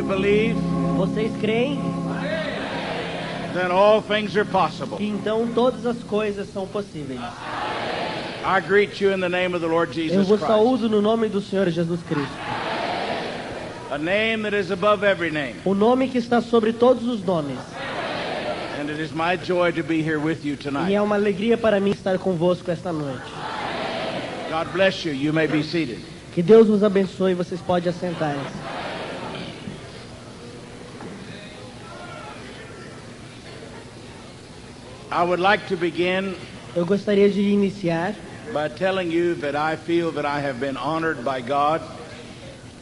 you believe? Vocês creem? Then all things are possible. Que então todas as coisas são possíveis. I greet you in the name of the Lord Eu Jesus vos Christ. saúdo no nome do Senhor Jesus Cristo. A name that is above every name. O nome que está sobre todos os nomes. And it is my joy to be here with you E tonight. é uma alegria para mim estar convosco esta noite. God bless you. You may be seated. Que Deus vos abençoe, vocês podem assentar-se. I would like to begin Eu gostaria de iniciar by telling you that I feel that I have been honored by God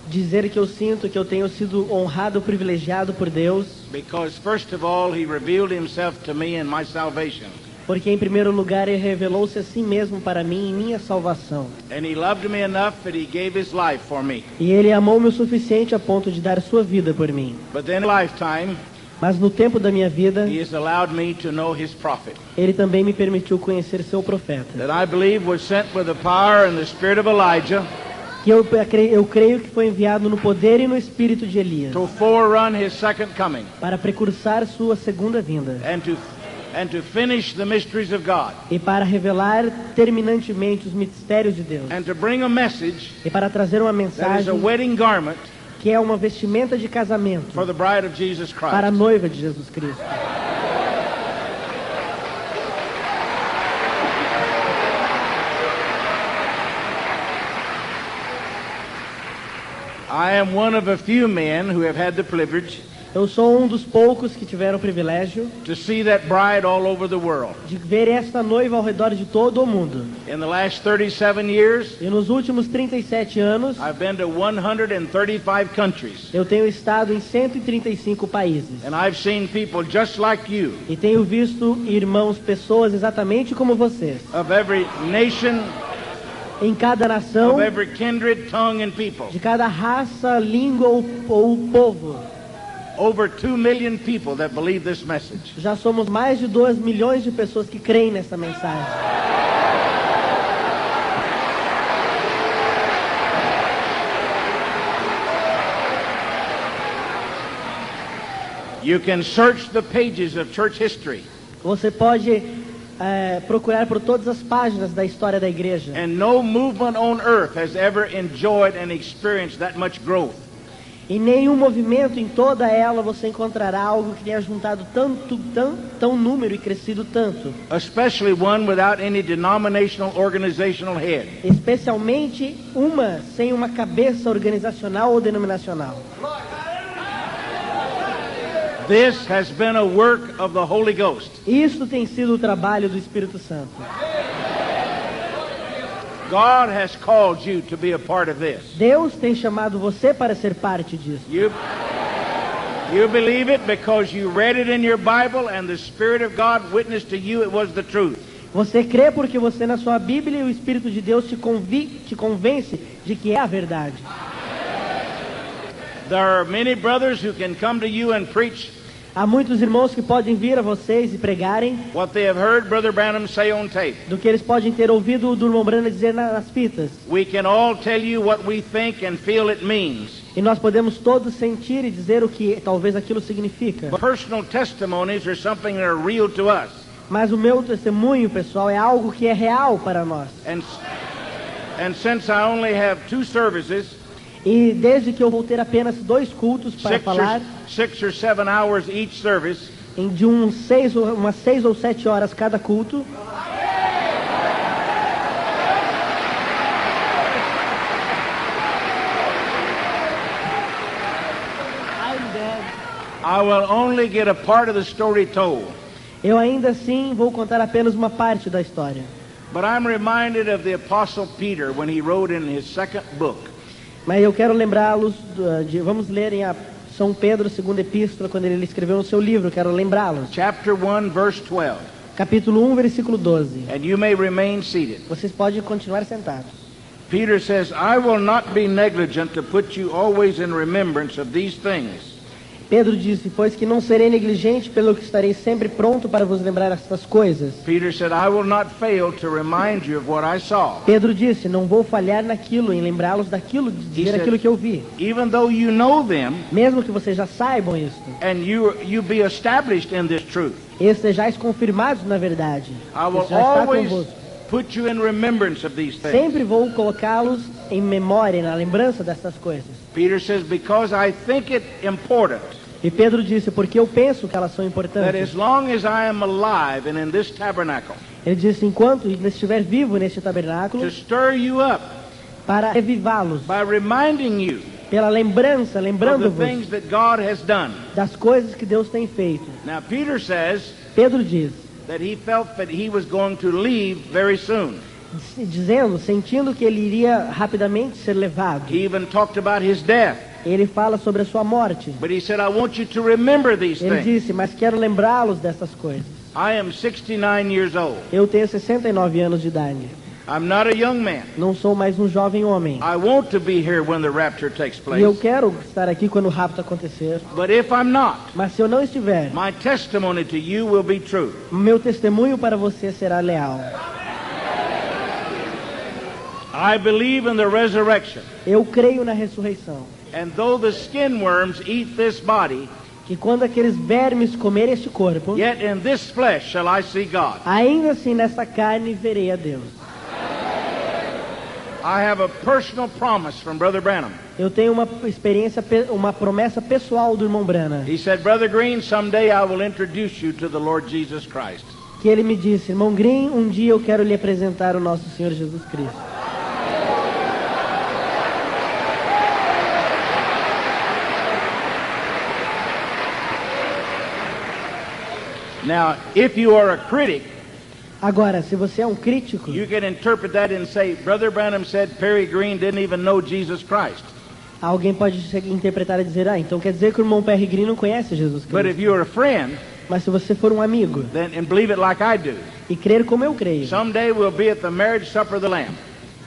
dizer que eu sinto que eu tenho sido honrado, privilegiado por Deus, because first of all he revealed himself to me in my salvation. porque em primeiro lugar Ele revelou-se a si mesmo para mim em minha salvação. And he loved me enough that he gave his life for me. E Ele amou-me o suficiente a ponto de dar sua vida por mim. But then in lifetime Mas no tempo da minha vida, he has allowed me to know his prophet, Ele também me permitiu conhecer seu profeta, that I believe was sent with the power and the spirit of Elijah que eu creio que foi enviado no poder e no espírito de Elias, to forerun his second coming para precursar sua segunda vinda and to finish the mysteries of God e para revelar terminantemente os mistérios de Deus and to bring a message e para trazer uma that is a mensagem wedding garment que é uma vestimenta de casamento for the bride of Jesus para a Christ. noiva de Jesus Cristo. I am one of a few men who have had the privilege Eu sou um dos poucos que tiveram o privilégio to see that bride all over the world. de ver esta noiva ao redor de todo o mundo. In the last 37 years, E nos últimos 37 anos, I've been to 135 countries, eu tenho estado em 135 países. and I've seen people just like you, E tenho visto irmãos, pessoas exatamente como vocês, of every nation, em cada nação, of every kindred, tongue, and people. de cada raça, língua ou povo. Over 2 million people that believe this message. Já somos mais de 2 milhões de pessoas que creem nessa mensagem. You can search the pages of church history, Você pode procurar por todas as páginas da história da igreja. and no movement on earth has ever enjoyed and experienced that much growth. Em nenhum movimento em toda ela você encontrará algo que tenha juntado tão número e crescido tanto. Especially one without any denominational organizational head. Especialmente uma sem uma cabeça organizacional ou denominacional. This has been a work of the Holy Ghost. Isso tem sido o trabalho do Espírito Santo. God has called you to be a part of this. Deus tem chamado você para ser parte disso. You believe it because you read it in your Bible and the Spirit of God witnessed to you it was the truth. Você crê porque você na sua Bíblia e o Espírito de Deus te convence de que é a verdade. There are many brothers who can come to you and preach Há muitos irmãos que podem vir a vocês e pregarem what they have heard Brother Branham say on tape. do que eles podem ter ouvido do irmão Branham dizer nas fitas. We can all tell you what we think and feel it means. E nós podemos todos sentir e dizer o que talvez aquilo significa. Personal testimonies are something that are real to us. Mas o meu testemunho, pessoal, é algo que é real para nós. And since I only have 2 services, E desde que eu vou ter apenas 2 cultos para falar, 6 or 7 hours each service, de umas 6 ou 7 horas cada culto, I will only get a part of the story told. eu ainda assim vou contar apenas uma parte da história. But I'm reminded of the Apostle Peter when he wrote in his second book. Mas eu quero lembrá-los, vamos ler em São Pedro, segunda epístola, quando ele escreveu no seu livro, quero lembrá-los. Chapter 1, verse 12. Capítulo 1, versículo 12. And you may remain seated. Vocês podem continuar sentados. Peter says, I will not be negligent to put you always in remembrance of these things. Pedro disse, pois que não serei negligente, pelo que estarei sempre pronto para vos lembrar estas coisas. Peter said, I will not fail to remind you of what I saw. Pedro disse, não vou falhar naquilo, em lembrá-los daquilo, de dizer aquilo que eu vi. Even though you know them, Mesmo que vocês já saibam isto, and you be established in this truth, e estejais confirmados na verdade, I will isso já está always convosco. put you in remembrance of these things. Sempre vou colocá-los em memória, na lembrança dessas coisas. Peter says, because I think it important E Pedro disse, porque eu penso que elas são that importantes. as long as I am alive and in this tabernacle, Ele disse, enquanto estiver vivo neste to tabernáculo, stir you up para revivá-los, by reminding you pela lembrança, of the lembrando-vos things that God has done. das coisas que Deus tem feito. Now, Peter says Pedro diz, that he felt that he was going to leave very soon. dizendo, sentindo que ele iria rapidamente ser levado. He even talked about his death. Ele fala sobre a sua morte. But he said, I want you to remember these Ele things. disse, mas quero lembrá-los dessas coisas. I am 69 years old. Eu tenho 69 anos de idade. I'm not a young man. Não sou mais um jovem homem. I want to be here when the rapture takes E eu place. quero estar aqui quando o rapto acontecer. But if I'm not, Mas se eu não estiver, my testimony to you will be true. meu testemunho para você será leal. I believe in the resurrection. Eu creio na ressurreição. And though the skin worms eat this body, Que quando aqueles vermes comerem este corpo, yet in this flesh shall I see God. ainda assim nessa carne verei a Deus. I have a personal promise from Brother Branham. Eu tenho uma experiência, uma promessa pessoal do irmão Branham. He said, Brother Green, someday I will introduce you to the Lord Jesus Christ. Que ele me disse, irmão Green, um dia eu quero lhe apresentar o nosso Senhor Jesus Cristo. Now, if you are a critic, Agora, se você é um crítico, you can interpret that and say, Brother Branham said Perry Green didn't even know Jesus Christ. alguém pode interpretar e dizer, então quer dizer que o irmão Perry Green não conhece Jesus But Cristo. if you're a friend, Mas se você for um amigo then and believe it like I do, e crer como eu creio, someday we'll be at the marriage supper of the Lamb.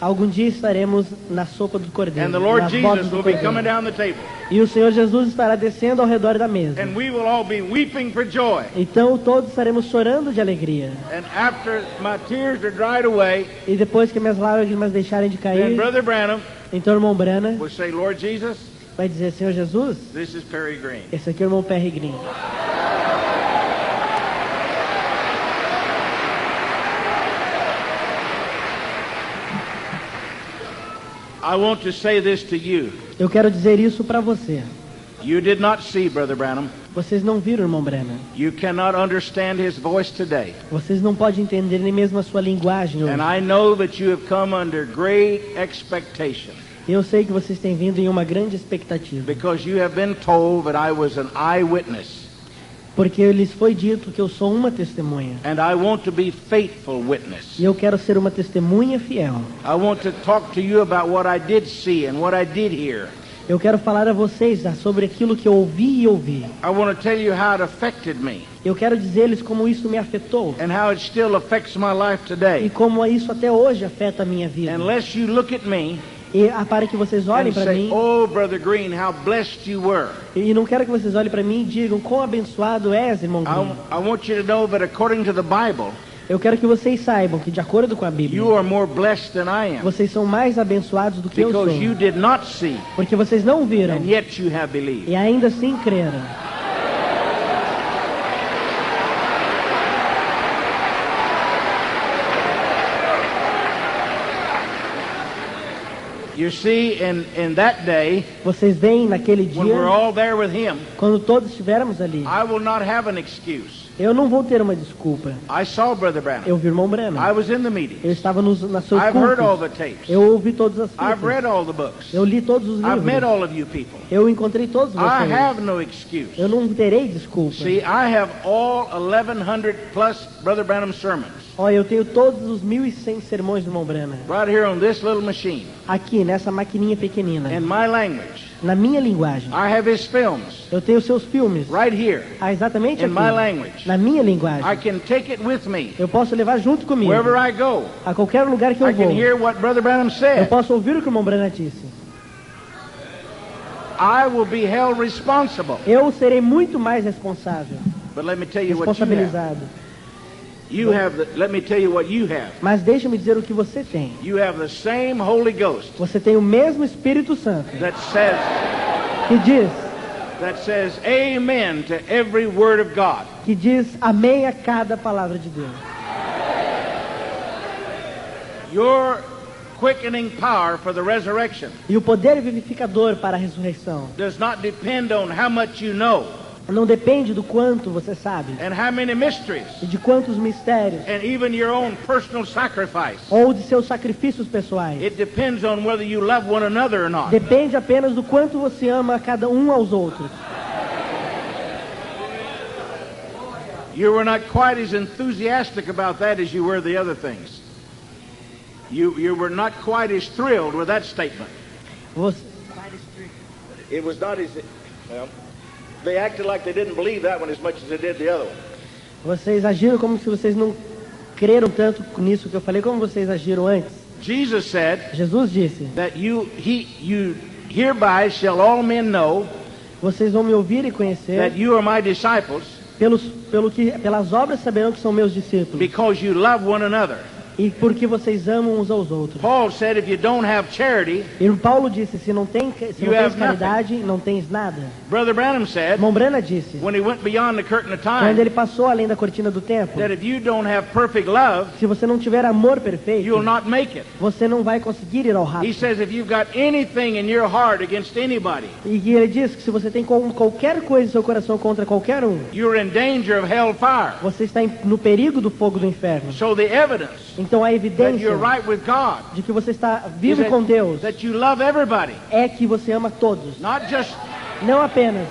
algum dia estaremos na sopa do cordeiro, And the Lord nas bodas Jesus do will be coming cordeiro. down the table. E o Senhor Jesus estará descendo ao redor da mesa. And we will all be weeping for joy. Então todos estaremos chorando de alegria. And after my tears are dried away, E depois que minhas lágrimas deixarem de then cair, Brother Branham então o irmão Branham will say, Lord Jesus, vai dizer, Senhor Jesus, this is Perry Green. esse aqui é o irmão Perry Green. I want to say this to you. Eu quero dizer isso para você. You did not see Brother Branham. Vocês não viram o irmão Branham. You cannot understand his voice today. Vocês não podem entender nem mesmo a sua linguagem hoje. And I know that you have come under great expectation Eu sei que vocês têm vindo em uma grande expectativa. because you have been told that I was an eyewitness. Porque lhes foi dito que eu sou uma testemunha. And I want to be faithful witness. E eu quero ser uma testemunha fiel. I want to talk to you about what I did see and what I did hear. Eu quero falar a vocês sobre aquilo que eu ouvi e ouvi. I want to tell you how it affected me Eu quero dizer-lhes como isso me afetou. and how it still affects my life E today. como isso até hoje afeta a minha vida. Unless you look at me E para que vocês olhem and para say, mim. oh, Brother Green, how blessed you were. E não quero que vocês olhem para mim e digam quão abençoado és, irmão Green. I want you to know that according to the Bible, Eu quero que vocês saibam que de acordo com a Bíblia, you are more blessed than I am vocês são mais abençoados do que eu sou. because you did not see Porque vocês não viram and yet you have believed. e ainda assim creram. You see, in that day, Vocês veem naquele when we're dia, all there with him, quando todos estivermos ali, I will not have an excuse. eu não vou ter uma desculpa. I saw Brother Branham. Eu vi o irmão Branham. I was in the Eu meeting. estava nas suas I've heard all cultos. the tapes. Eu ouvi todas as I've read fitas. all the books. Eu li todos os I've met livros. all of you people. Eu encontrei todos I vocês. have no excuse. Eu não terei desculpa. See, I have all 1,100 plus Brother Branham sermons Olha, eu tenho todos os 1.100 sermões do irmão Branham. right here on this little machine Aqui, nessa maquininha pequenina. in my language. Na minha linguagem. I have his films Eu tenho seus filmes. right here Exatamente in my aqui. language. Na minha I linguagem. can take it with me Eu posso levar junto comigo. wherever I go. A qualquer lugar que eu I can vou. hear what Brother Branham Eu said. posso ouvir o que o irmão Branham disse. I will be held responsible. Eu serei muito mais responsável, But let me tell you what you have. responsabilizado. Let me tell you what you have. Mas deixa-me dizer o que você tem. You have the same Holy Ghost Você tem o mesmo Espírito Santo that says amen to every word of God. que diz amém a cada palavra de Deus. Your quickening power for the resurrection E o poder vivificador para a ressurreição does not depend on how much you know não depende do quanto você sabe, and how many mysteries e de quantos mistérios, and even your own personal sacrifice. ou de seus sacrifícios pessoais. It depends on whether you love one another or not. Depende apenas do quanto você ama cada um aos outros. You were not quite as enthusiastic about that as you were the other things. You were not quite as thrilled with that statement. Você, It was not as well. They acted like they didn't believe that one as much as they did the other one. vocês agiram como se vocês não creram tanto nisso que eu falei, como vocês agiram antes. Jesus said Jesus disse: that you hereby shall all men know vocês vão me ouvir e conhecer, that you are my disciples pelas obras saberão que são meus discípulos, because you love one another. e porque vocês amam uns aos outros. Paul said if you don't have charity, E Paulo disse: se não tens caridade, não tens nada. Brother Branham said Irmão Branham disse, when he went beyond the curtain of quando time, ele passou além da cortina do tempo, that if you don't have perfect love, se você não tiver amor perfeito, you'll not make it. você não vai conseguir ir ao He rapto. says if you've got anything in your heart against anybody, E ele diz que se você tem qualquer coisa em seu coração contra qualquer um, you're in danger of hellfire. você está no perigo do fogo do inferno. So the evidence Então a that evidência you're right with God de que você está is vivo com Deus that you love everybody, é que você ama todos, not não apenas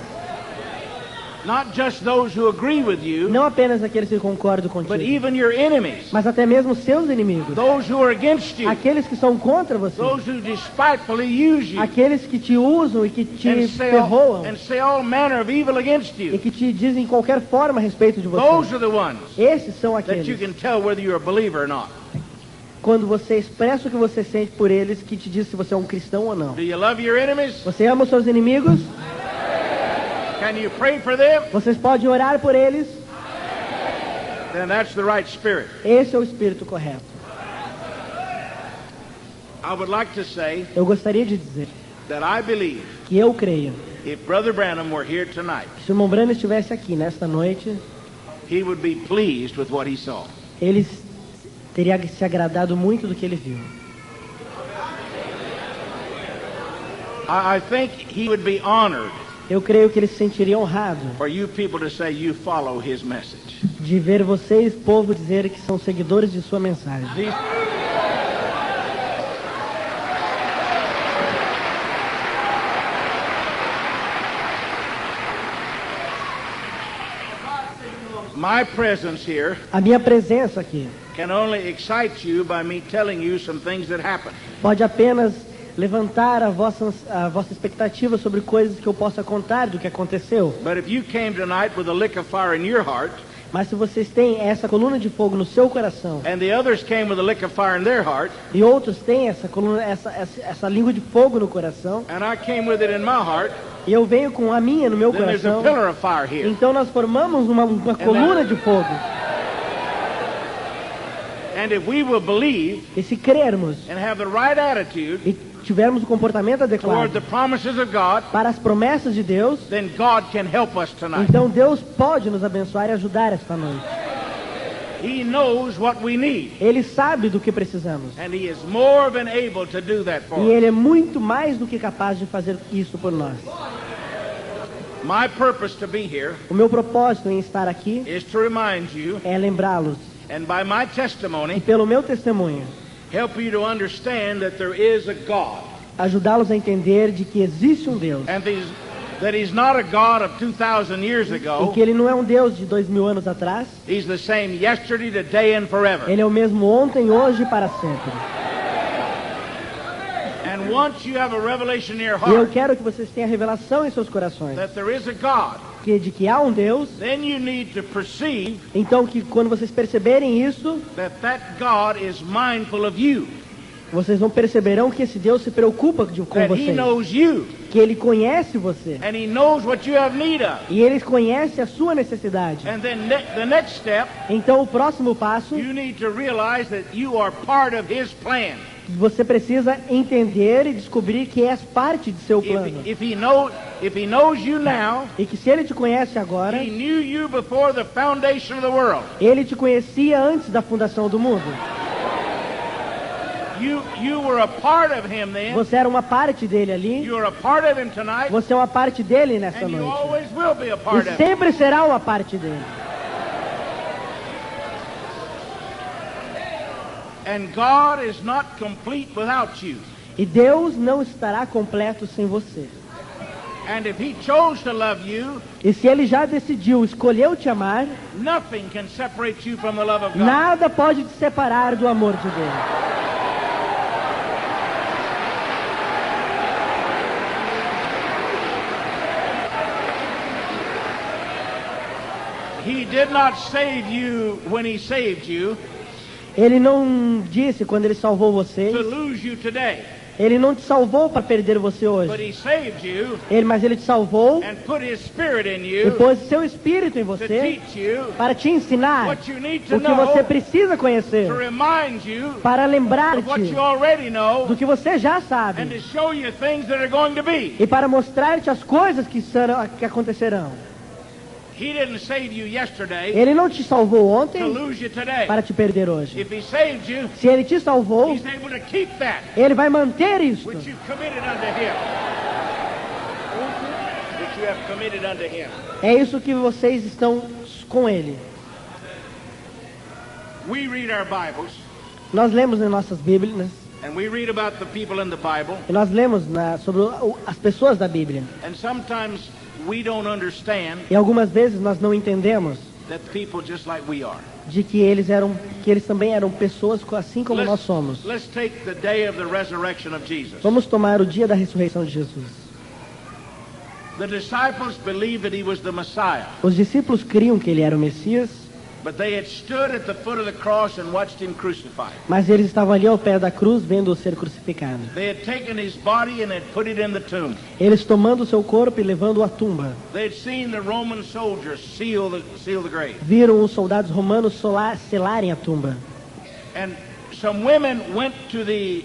those who agree with you, não apenas aqueles que concordam but contigo, even your enemies, mas até mesmo seus inimigos, those who are against you, aqueles que são contra você, those who despitefully use you, aqueles que te usam e que te and ferroam say all manner of evil against e you. que te dizem qualquer forma a respeito de Those você. are the ones Esses são that you aqueles, can tell whether you're a believer or not. quando você expressa o que você sente por eles, que te diz se você é um cristão ou não. Do you love your enemies? Você ama os seus inimigos? Can you pray for them? Vocês podem orar por eles? Then that's the right spirit. Esse é o espírito correto. I would like to say Eu gostaria de dizer that I believe que eu creio, if Brother Branham were here tonight, se o irmão Branham estivesse aqui nesta noite, he would be pleased with what he saw. ele teria se agradado muito do que ele viu. I think he would be honored Eu creio que ele se sentiria honrado for you people to say you follow his message. de ver vocês, povo, dizer que são seguidores de sua mensagem. My presence here A minha presença aqui can only excite you by me telling you some things that happened. pode apenas levantar a vossa expectativa sobre coisas que eu possa contar do que aconteceu. But if you came tonight with a lick of fire in your heart, Mas se vocês têm essa coluna de fogo no seu coração and the others came with a lick of fire in their heart, e outros têm essa língua de fogo no coração, and I came with it in my heart, e eu venho com a minha no meu then there's a coração, pillar of fire here. então nós formamos uma coluna de fogo. And if we will believe E se crermos and have the right attitude e tivermos o comportamento toward adequado the promises of God, para as promessas de Deus, then God can help us tonight. então Deus pode nos abençoar e ajudar esta noite. He knows what we need, Ele sabe do que precisamos. and He is more than able to do that for E us. Ele é muito mais do que capaz de fazer isso por nós. My purpose to be here O meu propósito em estar aqui is to remind you, é lembrá-los, and by my e testimony, pelo meu testemunho, help you to understand that there is a God, ajudá-los a entender de que existe um Deus. and that He's not a God of 2,000 years E ago. que Ele não é um Deus de 2000 anos atrás. He's the same yesterday, today, and forever. Ele é o mesmo ontem, hoje e para sempre. And once you have a revelation in your E eu heart quero que vocês tenham a revelação em seus corações that there is a God, de que há um Deus. then you need to perceive Então que quando vocês perceberem isso, that God is mindful of you. vocês não perceberão que esse Deus se preocupa com that He vocês. knows you, Que Ele conhece você. and He knows what you have need of. E Ele conhece a sua necessidade. And then the next step, Então o próximo passo, you need to realize that you are part of His plan. você precisa entender e descobrir que és parte de seu plano. If He knows you now, E que se Ele te conhece agora, He knew you before the foundation of the world. Ele te conhecia antes da fundação do mundo. You were a part of Him then. Você era uma parte dele ali. You are a part of Him tonight. Você é uma parte dele nessa And you noite. always will be a part E of Him. sempre será uma parte dele. And God is not complete without you. E Deus não estará completo sem você. And if He chose to love you, E se Ele já decidiu, escolheu te amar, nothing can separate you from the love of God. nada pode te separar do amor de Deus. He did not save you when He saved you Ele não disse quando Ele salvou vocês, to lose you today, Ele não te salvou para perder você but hoje. He saved you Mas Ele te salvou and put His Spirit in e you pôs seu Espírito em to você teach you para te ensinar what you need o to que você know, precisa conhecer, to remind you para of what lembrar-te you already know, do que você já and sabe to show you things that are going to be. e para mostrar-te as coisas que acontecerão. He didn't save you yesterday Ele não te salvou to ontem lose you today. para te perder hoje. If He saved you, Se Ele te salvou, He's able to keep that Ele vai manter isso, which you've committed unto Him. Which you have committed unto Him. É isso que vocês estão com Ele. We read our Bibles, Nós lemos em nossas Bíblias, and we read about the people in the Bible, e nós lemos sobre as pessoas da Bíblia. and sometimes we don't understand E algumas vezes nós não entendemos that people just like we are. de que eles também eram pessoas assim como nós somos. Let's take the day of the resurrection of Jesus. Vamos tomar o dia da ressurreição de Jesus. The disciples believed that He was the Messiah, Os discípulos criam que Ele era o Messias, but they had stood at the foot of the cross and watched Him crucified. mas eles estavam ali ao pé da cruz vendo-o ser crucificado. They had taken His body and had put it in the tomb. Eles tomando o seu corpo e levando-o à tumba. They had seen the Roman soldiers seal the grave. Viram os soldados romanos selarem a tumba. And some women went to the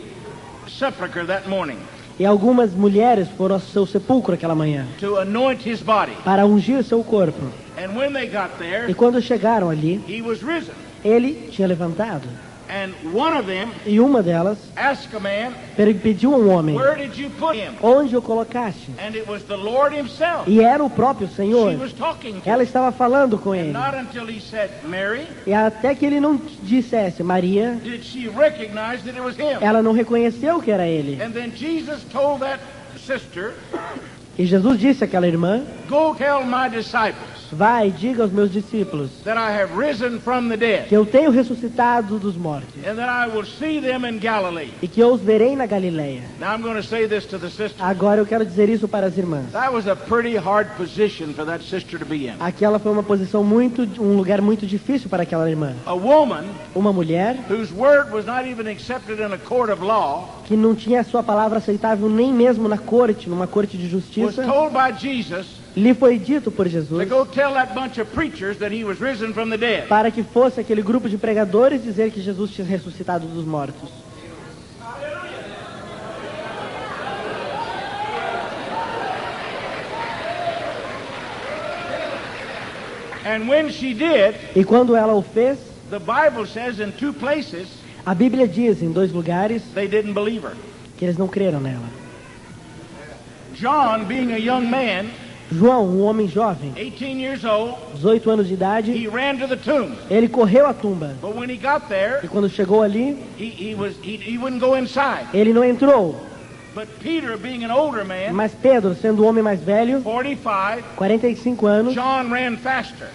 sepulchre that morning E algumas mulheres foram ao seu sepulcro aquela manhã to anoint His body. para ungir seu corpo. And when they got E there, quando chegaram ali, He was risen. Ele tinha levantado. And one of them E uma delas asked a man, pediu a um homem: "Where did you put Him?" onde o colocaste? And it was the Lord Himself. E era o próprio Senhor. She was talking to Ela him. estava falando com ele. Not until He said, "Mary," E até que ele não dissesse Maria, did she recognize that it was Him. ela não reconheceu que era ele. And then Jesus told that sister, E Jesus disse àquela irmã: "Go tell my disciples vai, diga aos meus discípulos that I have risen from the dead, que eu tenho ressuscitado dos mortos and that I will see them in Galilee." e que eu os verei na Galileia. Now I'm going to say this to the sister. Agora eu quero dizer isso para as irmãs. That was a pretty hard position for that sister to be in. Aquela foi uma posição um lugar muito difícil para aquela irmã. A woman Uma mulher whose word was not even accepted in a court of law que não tinha a sua palavra aceitável nem mesmo na corte, numa corte de was justiça, told by Jesus lhe foi dito por to Jesus go tell that bunch of preachers that He was risen from the dead. para que fosse aquele grupo de pregadores dizer que Jesus tinha ressuscitado dos mortos. And when she did, E quando ela o fez, the Bible says in 2 places a Bíblia diz em 2 lugares they didn't believe her. que eles não creram nela. John, being a young man, João, um homem jovem, 18 years old, 18 anos de idade, he ran to the tomb. ele correu à tumba. But when he got there, E quando chegou ali, he wouldn't go inside. ele não entrou. But Peter, being an older man, Mas Pedro, sendo o homem mais velho, 45, 45 anos, John ran faster.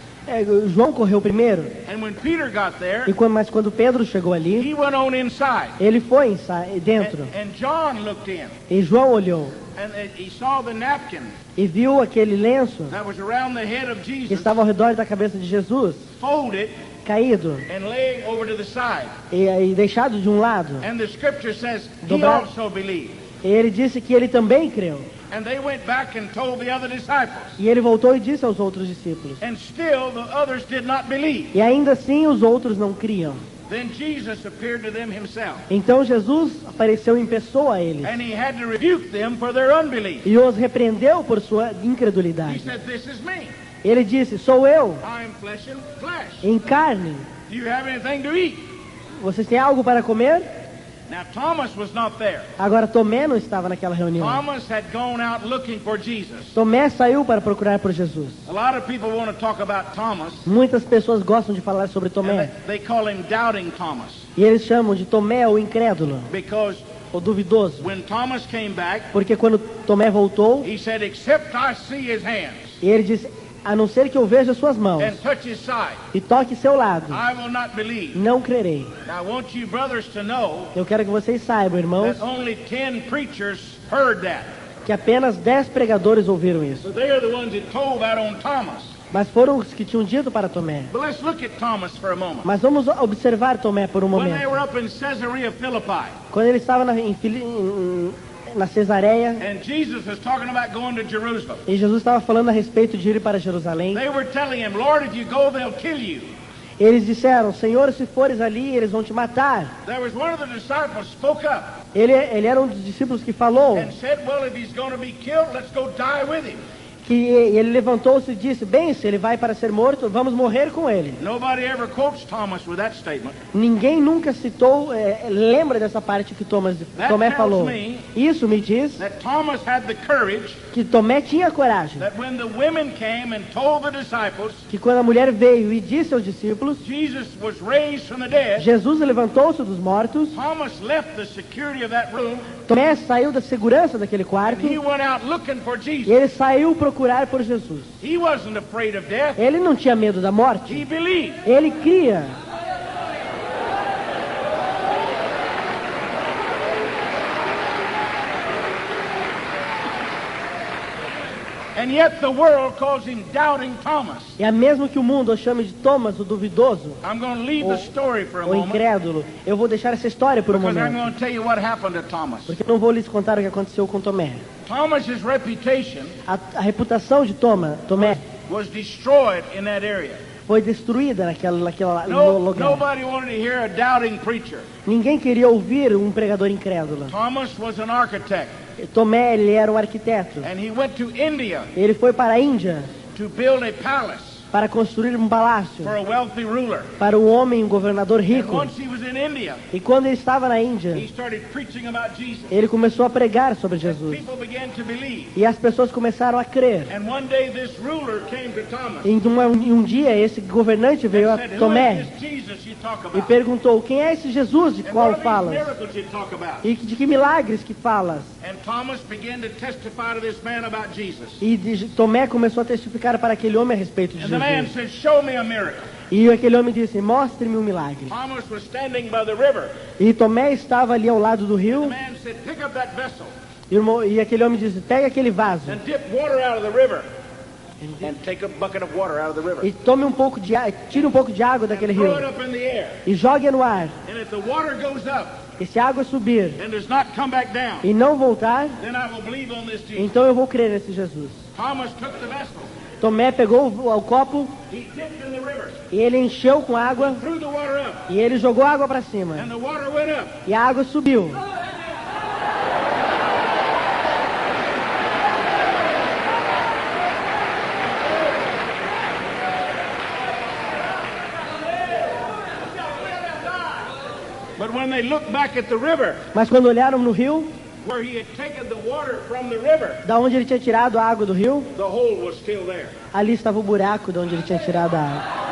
João correu primeiro. And when Peter got there, Mas quando Pedro chegou ali, he went on inside. ele foi dentro. And John looked in, E João olhou and he saw the napkin e viu aquele lenço that was around the head of que Jesus, estava ao redor da cabeça de Jesus, folded caído and laying over to the side. e deixado de um lado. And the scripture says he Dobrado. also believed. E ele disse que ele também creu. And they went back and told the other disciples. E ele voltou e disse aos outros discípulos. And still the others did not believe. E ainda assim os outros não criam. Then Jesus appeared to them himself. Então Jesus apareceu em pessoa a eles. And he had to rebuke them for their unbelief. E os repreendeu por sua He incredulidade. said, "This is me. Ele disse, sou eu, I am flesh and flesh. em carne. Do you have anything to eat?" Vocês têm algo para comer? Now Thomas was not there. Agora Tomé não estava naquela reunião. Thomas had gone out looking for Jesus. Tomé saiu para procurar por Jesus. A lot of people want to talk about Thomas. Muitas pessoas gostam de falar sobre And Tomé. they call him Doubting Thomas. E eles chamam de Tomé o incrédulo, Because o duvidoso. when Thomas came back, Porque quando Tomé voltou, he said, "Except I see his hands e ele disse, a não ser que eu veja suas mãos and touch his side, e toque seu lado, I will not believe." não crerei. Now I want you brothers to know Eu quero que vocês saibam, irmãos, that only 10 preachers heard that. que apenas 10 pregadores ouviram isso. So they are the ones that told that on Thomas. Mas foram os que tinham dito para Tomé. But let's look at Thomas for a moment. Mas vamos observar Tomé por um When they momento. were up in Caesarea Philippi, Quando ele estava na Cesareia, and Jesus was talking about going to Jerusalem, e Jesus estava falando a respeito de ir para Jerusalém, they were telling him, "Lord, if you go, they'll kill you." eles disseram, Senhor, se fores ali, eles vão te matar. There was one of the disciples spoke up Ele era um dos discípulos que falou, and said, "Well, if he's going to be killed, let's go die with him." que ele levantou-se e disse, bem, se ele vai para ser morto, vamos morrer com ele. Nobody ever quotes Thomas with that statement. Ninguém nunca citou, lembra dessa parte que Tomé tells falou. me Isso me diz That Thomas had the courage que Tomé tinha coragem, that when the women came and told the disciples que quando a mulher veio e disse aos discípulos, Jesus was raised from the dead, Jesus levantou-se dos mortos, Thomas left the security of that room Tomé saiu da segurança daquele and quarto he went out looking for e Jesus. ele saiu procurar por Jesus. He wasn't afraid of death. Ele não tinha medo da morte, He believed. ele cria. And yet the world calls him Doubting Thomas. E é mesmo que o mundo o chame de Thomas, o duvidoso, I'm going to leave the story for a o moment incrédulo, eu vou deixar essa história por um because I'm momento, going to tell you what happened to Thomas. porque eu não vou lhes contar o que aconteceu com Tomé. Thomas's reputation A reputação de Tomé was destroyed in that area. foi destruída naquela No, lugar. nobody wanted to hear a doubting preacher. Ninguém queria ouvir um pregador incrédulo. Thomas was an architect, Tomé, ele era um arquiteto. and he went to India Ele foi para a Índia to build a palace para construir um palácio for a wealthy ruler. para um homem, um governador And rico. once he was in India, E quando ele estava na Índia, he started preaching about Jesus. ele começou a pregar sobre Jesus. People began to believe. E as pessoas começaram a crer. And one day this ruler came to Thomas Em um dia, esse governante veio and a said, "Who is Tomé this Jesus you talk e about? perguntou, quem é esse Jesus de And qual what are falas? these miracles you talk about?" E de que milagres que falas? And Thomas began to testify to this man about Jesus. E Tomé começou a testificar para aquele homem a respeito de And the man Jesus. said, "Show me a miracle." E aquele homem disse, mostre-me um milagre. Thomas was standing by the river. E Tomé estava ali ao lado do The rio. man said, "Pick up that vessel E aquele homem disse, pega aquele vaso and dip water out of the river and take a bucket of water out of the river. e tome um pouco de tire um pouco de água daquele Throw rio it up in the air. e jogue no ar. And if the water goes up E se a água subir and does not come back down, e não voltar, then I will believe on this Jesus." então eu vou crer nesse Jesus. Thomas took the vessel. Tomé pegou o copo He dipped in the river, e ele encheu com água threw the water up, e ele jogou água para cima. and the water went up. E a água subiu. But when they looked back at the river, Mas quando olharam no rio, where he had taken the water from the river, da onde ele tinha tirado a água do rio, the hole was still there. ali estava o buraco de onde ele tinha tirado a água.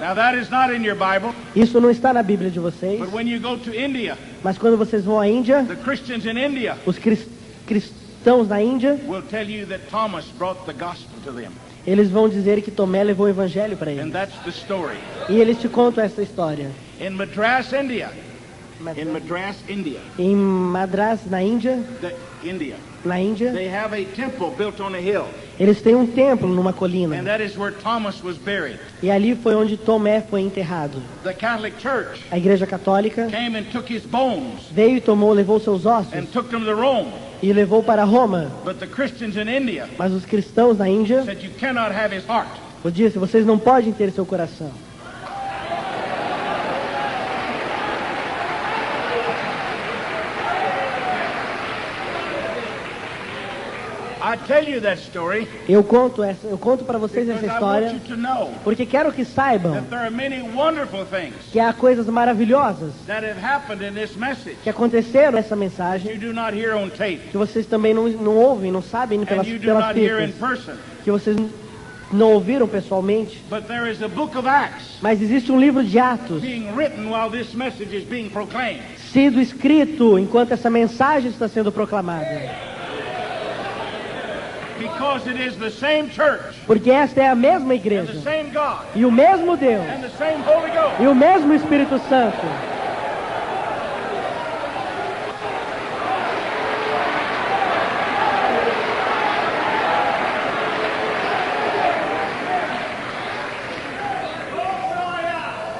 Now that is not in your Bible, Isso não está na Bíblia de vocês, but when you go to India, mas quando vocês vão à Índia, the Christians in India os cristãos na Índia, will tell you that Thomas brought the gospel to them. eles vão dizer que Tomé levou o evangelho para And eles. that's the story. E eles te contam essa história. In Madras, India, in Madras, India. Em Madras, na Índia, India. na Índia, They have a temple built on a hill, eles têm um templo numa and colina. that is where Thomas was buried. E ali foi onde Tomé foi enterrado. The Catholic Church A Igreja Católica came and took his bones veio e tomou, levou seus ossos and took them to Rome. e levou para Roma. But the Christians in India Mas os cristãos na Índia said you cannot have his heart. disse, vocês não podem ter seu coração. I tell you that story Eu conto para vocês because essa I want história you to know porque quero que saibam that there are many wonderful things que há coisas maravilhosas that have happened in this message que aconteceram nessa you mensagem do not hear on tape que vocês também não ouvem, não sabem and you do pelas not hear in fitas, person. que vocês não ouviram pessoalmente. But there is a book of Acts Mas existe um livro de Atos being written while this message is being proclaimed. sido escrito enquanto essa mensagem está sendo proclamada. Because it is the same church Porque esta é a mesma and the igreja same God e o mesmo Deus and the same Holy Ghost. e o mesmo Espírito Santo.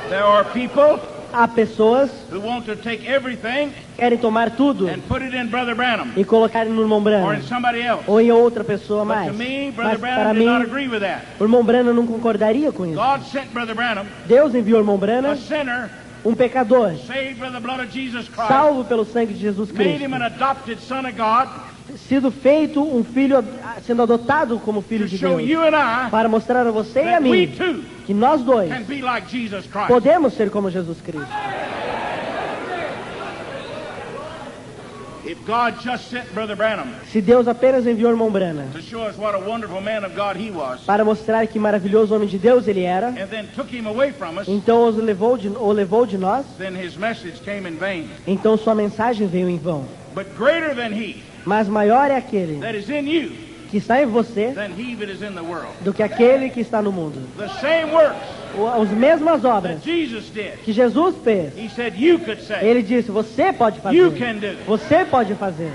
There are people Há pessoas who want to take everything que querem tomar tudo and put it in Brother Branham e colocar no irmão or Branham in somebody else. ou em outra pessoa But mais. to me, Brother Mas para Branham did mim, not agree with that. o irmão Branham não concordaria com isso. God sent Brother Branham, Deus enviou o irmão Branham, a sinner, um pecador, saved by the blood of Jesus Christ, salvo pelo sangue de Jesus made Cristo, him an adopted son of God sido feito um filho, sendo adotado como filho to de show Deus, you and I para mostrar a você e a that we mim too que nós dois can be like Jesus Christ. podemos ser como Jesus Cristo. If God just sent Brother Branham Se Deus apenas enviou o irmão Branham to show us what a wonderful man of God he was, para mostrar que maravilhoso homem de Deus ele era, and then took him away from us, então o levou de nós, then his message came in vain. então sua mensagem veio em vão. But greater than he Mas maior é aquele that is in you que está em você than he that is in the world. do que aquele que está no mundo. The same works As mesmas obras that Jesus did, que Jesus fez, he said you could say. ele disse, você pode You fazer. can do. Você pode fazer.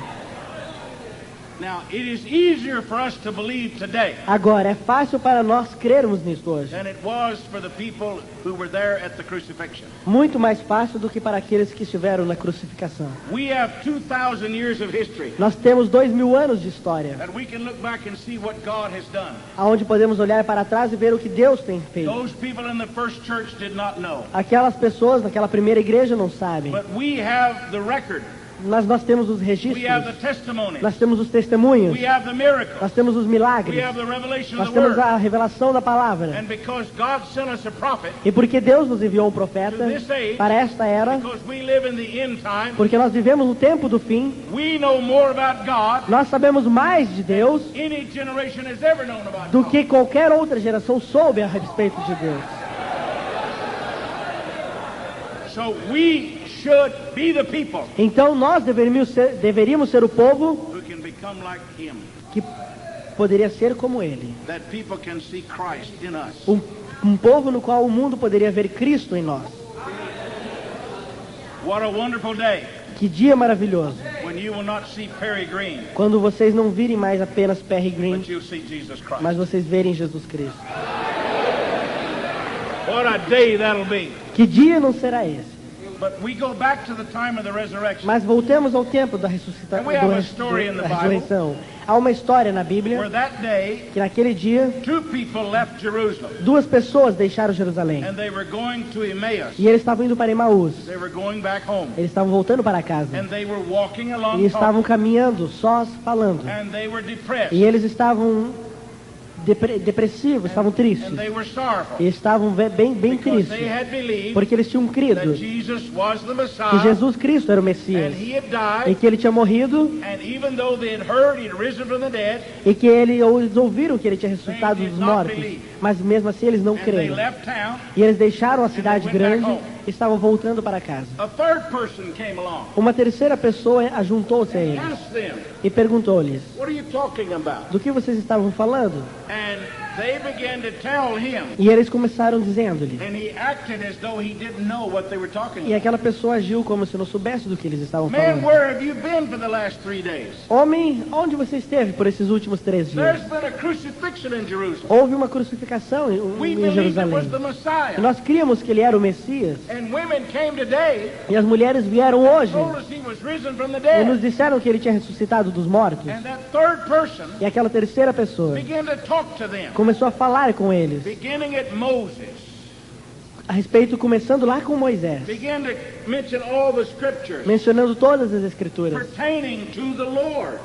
Now, it is easier for us to believe today Agora, é fácil para nós crermos nisso hoje. than it was for the people who were there at the crucifixion. Muito mais fácil do que para aqueles que estiveram na crucificação. We have 2,000 years of history Nós temos 2000 anos de história, that we can look back and see what God has done. onde podemos olhar para trás e ver o que Deus tem feito. Those people in the first church did not know. Aquelas pessoas naquela primeira igreja não sabem, But we have the record. mas nós temos os We registros, have the testimonies. nós temos os testemunhos, We have the miracles. nós temos os We milagres, have the revelation nós of the temos Word. a revelação da palavra. And because God sent us a prophet, E porque Deus nos enviou um profeta para esta era, because we live in the end time, porque nós vivemos no tempo do fim, we know more about God nós sabemos mais de Deus than any generation has ever known about do God. que qualquer outra geração soube a respeito de Deus. So we should be the people Então nós deveríamos ser o povo who can become like Him, que poderia ser como Ele. that people can see Christ in us. Um povo no qual o mundo poderia ver Cristo em nós. What a wonderful day Que dia maravilhoso, when you will not see Perry Green, quando vocês não virem mais apenas Perry Green, but you'll see Jesus Christ. mas vocês verem Jesus Cristo. What a day that'll be. Que dia não será esse? But we go back to the time of the resurrection, Mas voltemos ao tempo da And ressuscitação, we have a story in the da Bible ressurreição. Há uma história na where Bíblia that day que naquele dia two people left Jerusalem, duas pessoas deixaram Jerusalém and they were going to Emmaus. e eles estavam indo para Emaús. They were going back home, Eles estavam voltando para casa and they were walking e along, estavam caminhando, sós, falando. and they were depressed, E eles estavam depressivos, estavam tristes. and they were sorrowful, E estavam bem because tristes, they had believed porque eles tinham crido that Jesus was the que Messiah, Jesus Cristo era o and Messias He had e died, que ele tinha morrido and even though they had heard He had risen from the dead, e que eles ouviram que ele tinha ressuscitado dos mortos, mas mesmo assim eles não and they creram. left town, E eles deixaram a cidade grande e estavam voltando para casa. a third person came along Uma terceira pessoa ajuntou-se a and eles asked them, e perguntou-lhes: "What are you talking about?" do que vocês estavam falando? And They began to tell him, E eles começaram dizendo-lhe. and he acted as though he didn't know what they were talking E about. aquela pessoa agiu como se não soubesse do que eles estavam Man, falando. where have you been for the last 3 days? Homem, onde você esteve por esses últimos 3 There's dias? been a crucifixion in Jerusalem. Houve uma crucificação We em believed it was Jerusalém. the E Messiah. nós críamos que ele era o Messias. And women came today, E as mulheres vieram hoje told us he was risen from the e nos dead. disseram que ele tinha ressuscitado dos mortos. And that third person E aquela terceira pessoa began to talk to them, começou a falar com eles. beginning at Moses, A respeito, começando lá com Moisés. began to mention all the scriptures Mencionando todas as escrituras. pertaining to the Lord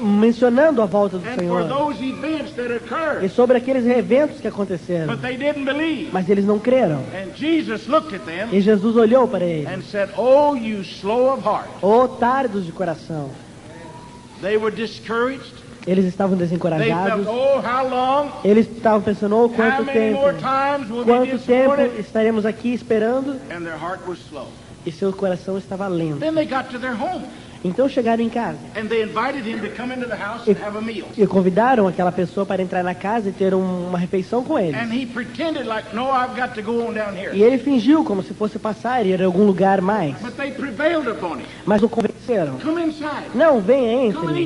Mencionando a volta do and for Senhor. those events that E occurred. sobre aqueles eventos que aconteceram. But they didn't believe. Mas eles não creram. And Jesus looked at them E Jesus olhou para eles. and said, "Oh, you slow of heart." Ô tardos de coração. They were discouraged. Eles estavam They felt, desencorajados. "Oh, how long? Eles estavam pensando, oh, How quanto many more tempo. times will be Quanto tempo disappointed?" estaremos aqui esperando? And their heart was slow. E seu coração estava lento. Then they got to their home Então chegaram em casa. and they invited him to come into the house and have a meal. E convidaram aquela pessoa para entrar na casa e ter uma refeição com eles. And he pretended like, "No, I've got to go on down here." E ele fingiu como se fosse passar e ir a algum lugar mais. But they prevailed upon him. Mas o convenceram. Come inside. Não, venha, entre.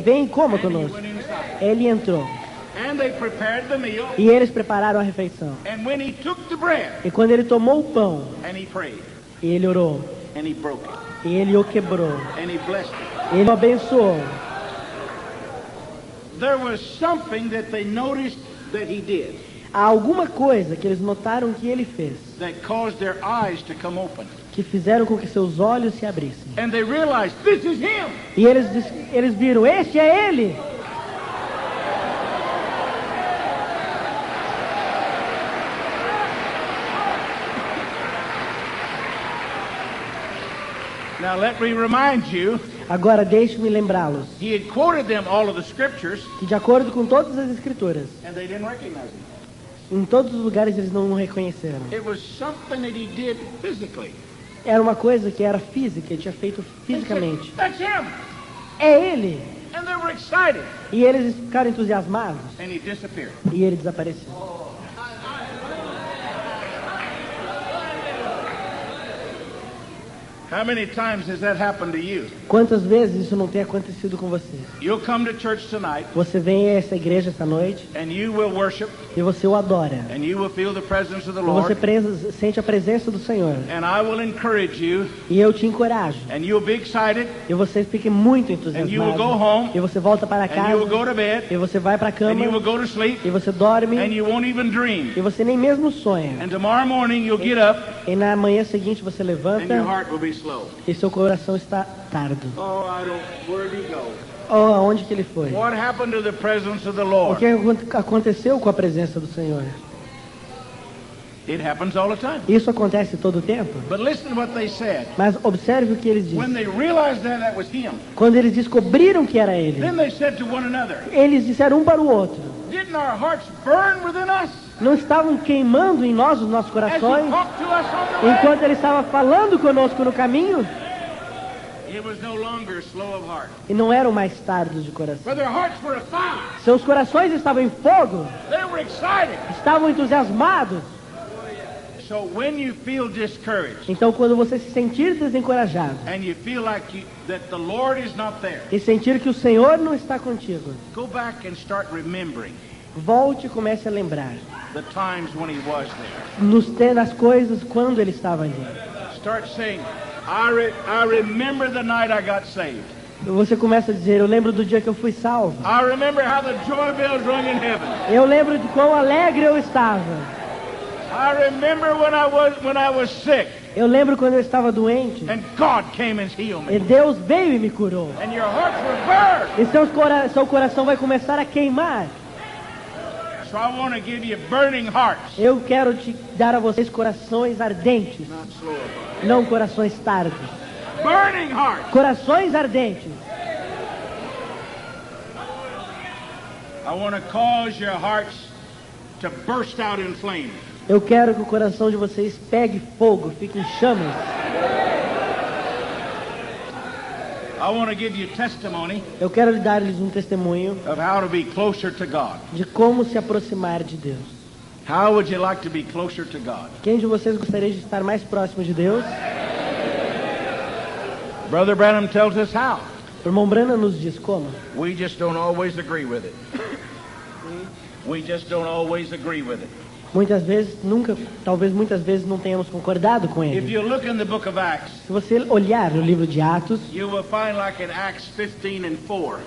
Vem, coma And he conosco. went inside. Ele entrou. And they prepared the meal. E eles prepararam a refeição. And when he took the bread E quando ele tomou o pão, and he prayed ele orou. and he broke it E ele o quebrou. and he blessed it, Ele o abençoou. there was something that they noticed that he did Há alguma coisa que eles notaram que ele fez, that caused their eyes to come open. que fizeram com que seus olhos se abrissem. And they realized, this is him. E eles viram, este é ele. Now let me remind you, Agora deixe-me lembrá-los he had quoted them all of the scriptures que, de acordo com todas as escrituras, and they didn't recognize him. em todos os lugares eles não o reconheceram. It was something that he did physically. Era uma coisa que era física, ele tinha feito fisicamente. That's him. É ele. And they were excited. E eles ficaram entusiasmados. And he disappeared. E ele desapareceu. How many times has that happened to you? Quantas vezes isso não tem acontecido com você? You'll come to church tonight Você vem a essa igreja essa noite and you will worship e você o adora. and you will feel the presence of the E você Lord. sente a presença do Senhor. And I will encourage you E eu te encorajo. and you'll be excited E você fique muito and you will entusiasmado. go home E você volta para and you will go casa. to bed E você vai para a and cama. you will go to sleep E você dorme. and you won't even dream. E você nem mesmo sonha. And tomorrow morning you'll get up E na manhã seguinte você and your levanta heart will be slow. e seu coração está tardo. Oh, where did he go? Oh, aonde que ele foi? What happened to the presence of the O Lord? que aconteceu com a presença do Senhor? It happens all the time. Isso acontece todo o tempo. But listen to what they said. Mas observe o que eles When dizem. they realized that was him, Quando eles descobriram que era ele, then they said to one another, eles disseram um para o outro. didn't our hearts burn within us Não estavam queimando em nós os nossos as he corações? talked to us on the way? Enquanto ele estava falando conosco no caminho? It was no longer slow of heart. E não eram mais tardos de coração. But their hearts were afire. Seus corações estavam em fogo. They were excited. Estavam entusiasmados. So when you feel discouraged Então, quando você se sentir desencorajado and you feel like that the Lord is not there, e sentir que o Senhor não está contigo, go back and start remembering volte e comece a lembrar the times when he was there. nas coisas quando ele estava ali. Start saying, I remember the night I got saved. Você começa a dizer, eu lembro do dia que eu fui salvo. I remember how the joy bells rung in heaven. Eu lembro de quão alegre eu estava. I remember when I was sick Eu lembro quando eu estava doente. and God came and healed E me. Deus veio e me curou. And your hearts were burned. E seu coração vai começar a queimar. So I want to give you burning hearts, Eu quero te dar a vocês corações ardentes, not slow of heart. não corações tardos. Burning hearts. Corações ardentes. I want to cause your hearts to burst out in flames. Eu quero que o coração de vocês pegue fogo, fique em chamas. I want to give you testimony Eu quero dar-lhes um testemunho of how to be closer to God. de como se aproximar de Deus. How would you like to be closer to God? Quem de vocês gostaria de estar mais próximo de Deus? Brother Branham tells us how. O irmão Branham nos diz como. We just don't always agree with it. We just don't always agree with it. Muitas vezes, talvez muitas vezes não tenhamos concordado com If ele. you look in the book of Acts, Se você olhar no livro de Atos, you will find like in Acts 15 and 4,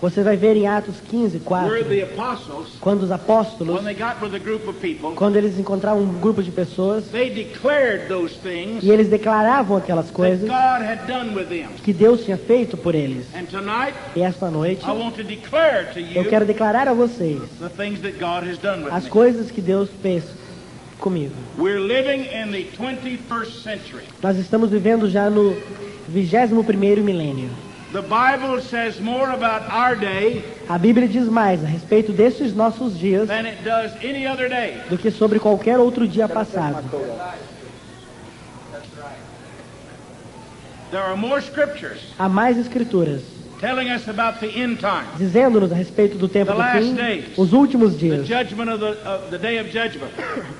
você vai ver em Atos 15, where 4, the apostles, quando os apóstolos, when they got with a group of people, quando eles encontraram um grupo de pessoas, they declared those things e eles declaravam aquelas that coisas God had done with them. que Deus tinha feito por eles. And tonight, E esta noite, I want to declare to eu you quero declarar a vocês the things that God has done with as me. coisas que Deus fez comigo. We're living in the 21st century. Nós estamos vivendo já no 21º milênio. The Bible says more about our day A Bíblia diz mais a respeito desses nossos dias than it does any other day. do que sobre qualquer outro dia passado. There are more scriptures Há mais escrituras telling us about the end times, dizendo-nos a respeito do tempo The do last fim, days. os últimos the dias, judgment of the day of judgment,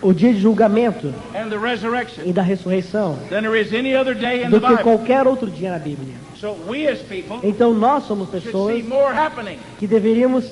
o dia de julgamento and the resurrection, e da ressurreição, than there is any other day in do the que Bible. qualquer outro dia na Bíblia. So we as people Então nós somos should pessoas see more happening. que deveríamos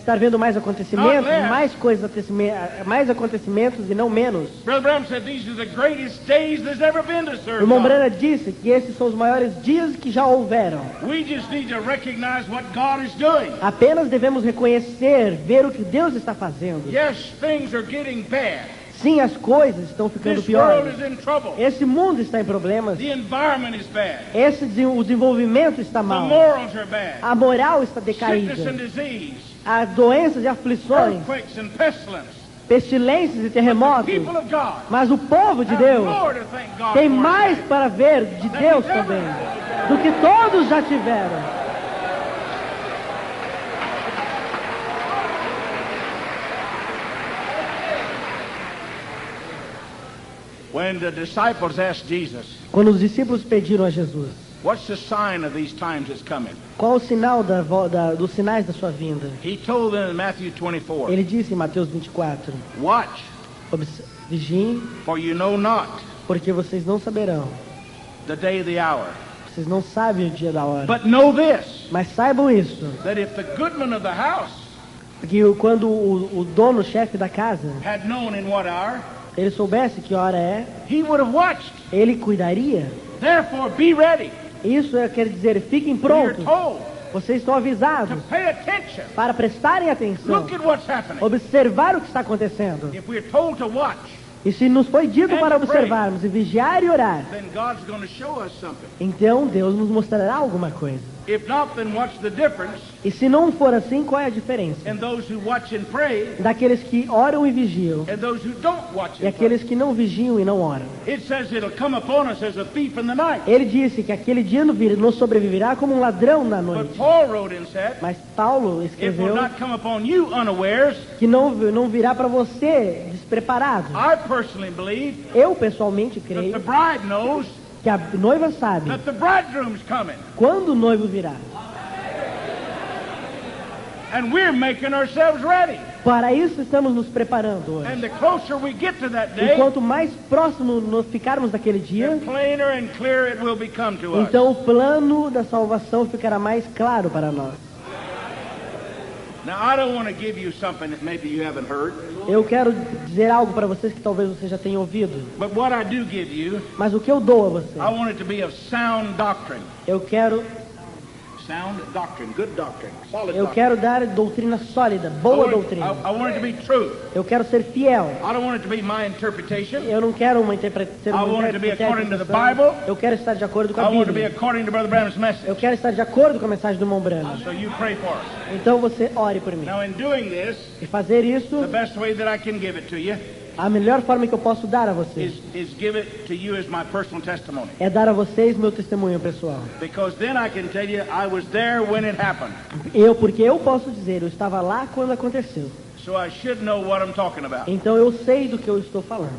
estar vendo mais acontecimentos, Not less. mais acontecimentos e não menos. Brother Branham said these are the greatest days there's ever been to O serve irmão God. Branham disse que esses são os maiores dias que já houveram. We just need to recognize what God is doing. Apenas devemos reconhecer, ver o que Deus está fazendo. Yes, things are getting bad. Sim, as coisas estão ficando This world piores. is in trouble. Esse mundo está em problemas. The environment is bad. O desenvolvimento está The mal. morals are bad. A moral está Sickness and decaída. disease, Há doenças e aflições, earthquakes and pestilence. pestilências e The terremotos. people of God Mas o povo de have Deus more to thank God tem for mais today. para ver de Deus também do que todos já tiveram. When the disciples asked Jesus, Quando os discípulos pediram a Jesus, what's the sign of these times that's coming? qual o sinal dos sinais da sua vinda? He told them in Matthew 24, Ele disse em Mateus 24, watch, vigiem, for you know not porque vocês não saberão. the day of the hour. Vocês não sabem o dia da hora. But know this, Mas saibam isso, that if the goodman of the house que quando o dono, o chefe da casa, had known in what hour, ele soubesse que hora é, he would have watched. ele cuidaria. Therefore, be ready. Isso quer dizer, fiquem You're prontos. told Vocês estão to avisados pay attention. para prestarem atenção, Look at what's happening. observar o que está acontecendo. If we're told to watch, E se nos foi dito And para to pray. observarmos e vigiar e orar, then God's going to show us something. então Deus nos mostrará alguma coisa. If not, then what's the difference E se não for assim, qual é a diferença? in those who watch and pray Daqueles que oram e vigiam and those who don't watch e and pray? aqueles que não vigiam e não oram. It says it'll come upon us as a thief in the night. Ele disse que aquele dia nos sobreviverá como um ladrão na But noite. Paul wrote and said, Mas Paulo it will escreveu not come upon you unawares. que não virá para você despreparado. I personally believe Eu pessoalmente that the creio bride knows que a noiva sabe that the bridegroom's coming. quando o noivo virá. And we're making ourselves ready. Para isso estamos nos preparando hoje. And the closer we get to that E day, quanto mais próximo nos ficarmos daquele the dia, plainer and clearer it will become to us. então o plano da salvação ficará mais claro para nós. Now, I don't want to give you something that maybe you haven't heard, Eu quero dizer algo para vocês que talvez você já tenha ouvido, but what I do give you, mas o que eu dou a você, I want it to be of sound doctrine. eu quero Sound doctrine, good doctrine, solid Eu doctrine. quero dar doutrina sólida, I boa want, doutrina. I want it to be truth. Eu quero ser fiel. I don't want it to be my interpretation. Eu não quero uma interpretação. I want it to be according to the Bible. Eu quero estar de acordo com I a want it to be Bíblia. according to Brother Branham's message. Eu quero estar de acordo com a mensagem do irmão Branham. So you pray for us. Então você ore por mim. Now, in doing this, E fazer isso, the best way that I can give it to you a melhor forma que eu posso dar a vocês is give it to you as my personal testimony. é dar a vocês meu testemunho pessoal. Because then I can tell you I was there when it happened. Porque eu posso dizer, eu estava lá quando aconteceu. So I should know what I'm talking about. Então eu sei do que eu estou falando.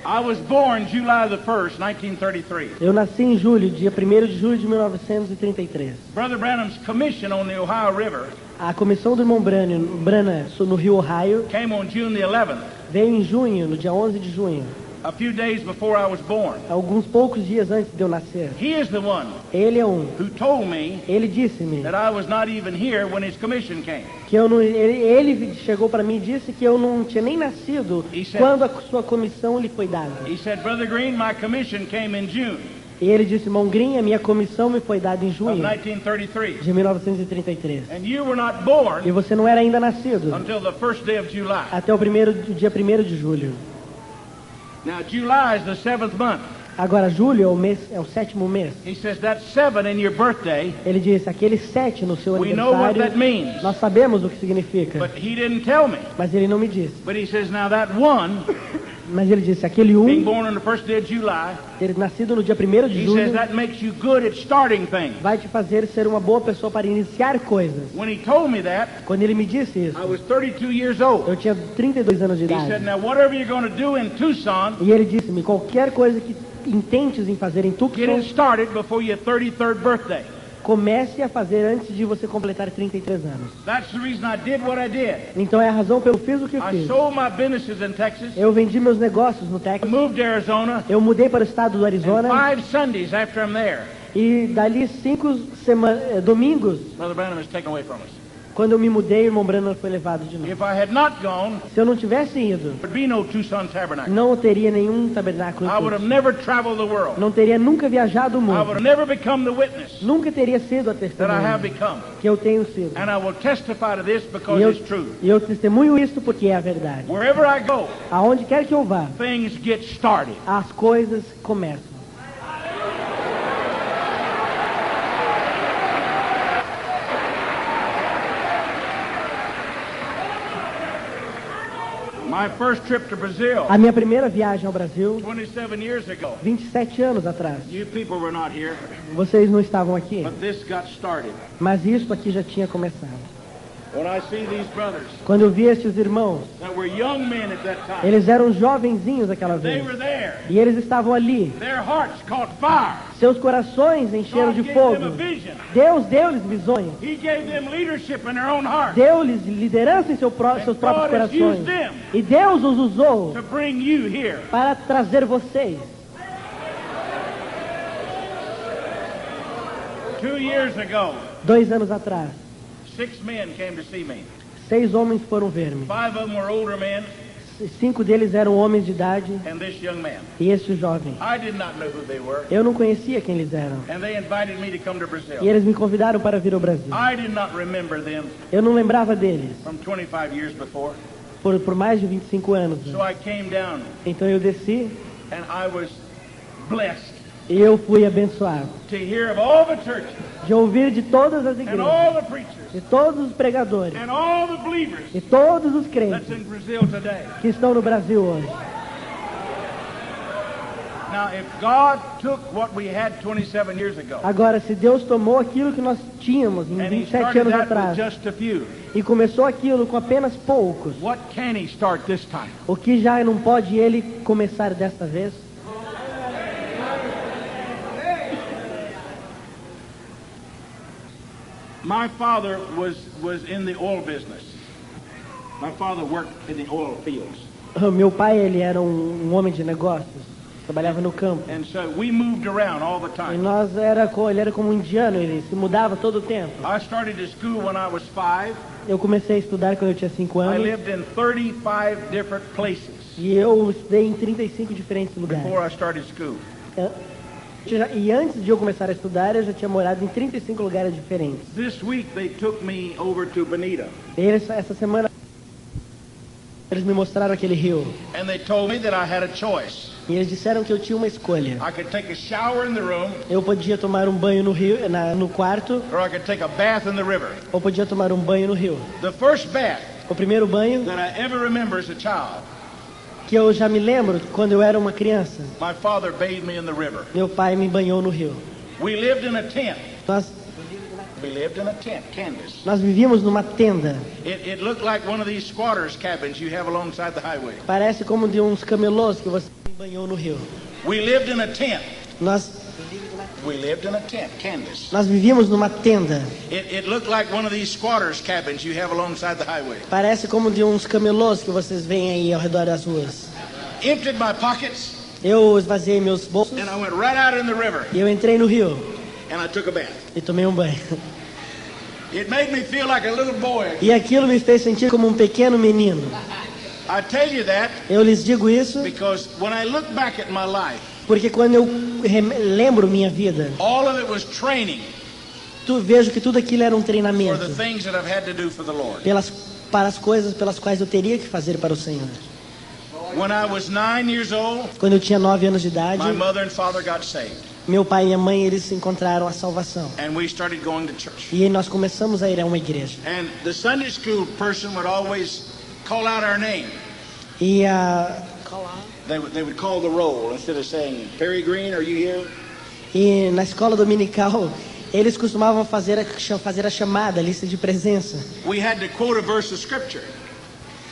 I was born July the 1st, 1933. Eu nasci em julho, dia 1º de julho de 1933. Brother Branham's commission on the Ohio River A comissão do irmão Branham no rio Ohio came on June the 11th, veio em junho, no dia 11 de junho, a few days before I was born. alguns poucos dias antes de eu nascer. He is the one Ele who told me ele disse-me that I was not even here when his commission came. que eu não, ele chegou para mim e disse que eu não tinha nem nascido quando a sua comissão lhe foi dada. He said, Brother Green, my commission came in June E ele disse, irmão Green, a minha comissão me foi dada em of junho 1933. de 1933. And you were not born E você não era ainda nascido until the first day of July. até o dia 1º de julho. Now, July is the 7th month. Agora, julho é o 7º mês. He says, that's 7 in your birthday, Ele disse, aquele 7 no seu We know what that aniversário, means. nós sabemos o que significa. but he didn't tell me. Mas ele não me disse. But he says, now that one, Mas ele disse, aquele being 1, born on the first day of July, ter nascido no dia 1º de he julho, says that makes you good at starting things. vai te fazer ser uma boa pessoa para iniciar coisas. When he told me that, Quando ele me disse isso, I was 32 years old. eu tinha 32 anos de He said, idade. now whatever you're going to do in Tucson, E ele disse-me, qualquer coisa que intentes em fazer em get Tucson, it started before your 33rd birthday. comece a fazer antes de você completar 33 anos. That's the reason I did what I did. Então é a razão pelo que eu fiz o que eu I fiz. sold my businesses in Texas, Eu vendi meus negócios no Texas, moved to Arizona, eu mudei para o estado do and Arizona, 5 Sundays after I'm there, e dali 5 domingos, Brother Branham is taken away from us. quando eu me mudei, o irmão Branham foi levado de novo. If I had not gone, Se eu não tivesse ido, there would be no Tucson Tabernacle. não teria nenhum tabernáculo I em would have Tucson. never traveled the world. Não teria nunca viajado o I would mundo. have never become the witness Nunca teria sido a that I have testemunha become. que eu tenho sido. And I will testify to this E because eu, it's true. e eu testemunho isso porque é a verdade. Wherever I go, Aonde quer que eu vá, things get started. as coisas começam. My first trip to Brazil, A minha primeira viagem ao Brasil, 27 years ago, 27 anos atrás. you people were not here, Vocês não estavam aqui, but this got started. mas isso aqui já tinha começado. When I see these brothers Quando eu vi estes irmãos, that were young men at that time, eles eram jovenzinhos aquela they vez. were there. E eles estavam ali. Their hearts caught fire. Seus corações encheram God de gave fogo. them a vision. Deus deu-lhes visões. He gave them leadership in their own heart Deu-lhes liderança em seus próprios God has corações. used them E Deus os usou to bring you here. para trazer vocês. 2 years ago, 2 anos atrás, 6 men came to see me. 6 homens foram ver-me. 5 of them were older men 5 deles eram homens de idade and this young man. e este jovem. I did not know who they were, Eu não conhecia quem eles eram. and they invited me to come to E Brazil. eles me convidaram para vir ao Brasil. I did not remember them Eu não lembrava deles from 25 years before, por mais de 25 anos. so I came down Então eu desci and I was blessed e eu fui abençoado to hear of all the churches de ouvir de todas as and igrejas, all the preachers de todos os pregadores, and all the believers de todos os that's crentes in Brazil today. que estão no Brasil hoje. Now, if God took what we had 27 years ago Agora, se Deus tomou aquilo que nós tínhamos em and He 27 started anos that atrás with just a few, e começou aquilo com apenas poucos, what can He start this time? o que já não pode Ele começar desta vez? My father was in the oil business. My father worked in the oil fields. Meu pai, ele era um homem de negócios, trabalhava no campo. And so we moved around all the E time. ele era como um indiano, ele se mudava todo o tempo. I started to school when I was 5. Eu comecei a estudar quando eu tinha 5 I anos lived in 35 different places e eu estudei em 35 diferentes lugares. before I started school. E antes de eu começar a estudar, eu já tinha morado em 35 lugares diferentes. This week they took me over to Bonita, Essa semana eles me mostraram aquele rio and they told me that I had a choice. e eles disseram que eu tinha uma escolha. I could take a shower in the room, Eu podia tomar um banho no rio, no quarto, or I could take a bath in the river. ou podia tomar um banho no rio. The first bath O primeiro banho that I ever remember as a child, que eu já me lembro, quando eu era uma criança, my father bathed me in the river. meu pai me banhou no rio. We lived in a tent. Nós We lived in a tent, canvas. Nós vivíamos numa tenda. It looked like one of these squatters' cabins you have alongside the highway. Parece como de uns camelôs que você tem banhou no rio. We lived in a tent. Nós Canvas. Nós vivíamos numa tenda. It looked like one of these squatters' cabins you have alongside the highway. Parece como de uns camelôs que vocês veem aí ao redor das ruas. Emptied my pockets. Eu esvaziei meus bolsos. And I went right out in the river. E eu entrei no rio. And I took a bath. E tomei um banho. It made me feel like a little boy. E aquilo me fez sentir como um pequeno menino. I tell you that. Eu lhes digo isso. Because when I look back at my life. Porque quando eu lembro minha vida, all of it was training. Vejo que tudo aquilo era um treinamento. For the things that I've had to do for the Lord. Para as coisas pelas quais eu teria que fazer para o Senhor. When I was 9 years old, quando eu tinha 9 anos de idade, my mother and father got saved. Meu pai e minha mãe, eles encontraram a salvação. And we started going to church. E nós começamos a ir a uma igreja. And the Sunday school person would always call out our name. E They would call the roll instead of saying, Perry Green, are you here? E na escola dominical, eles costumavam fazer a chamada, a lista de presença. We had to quote a verse of scripture.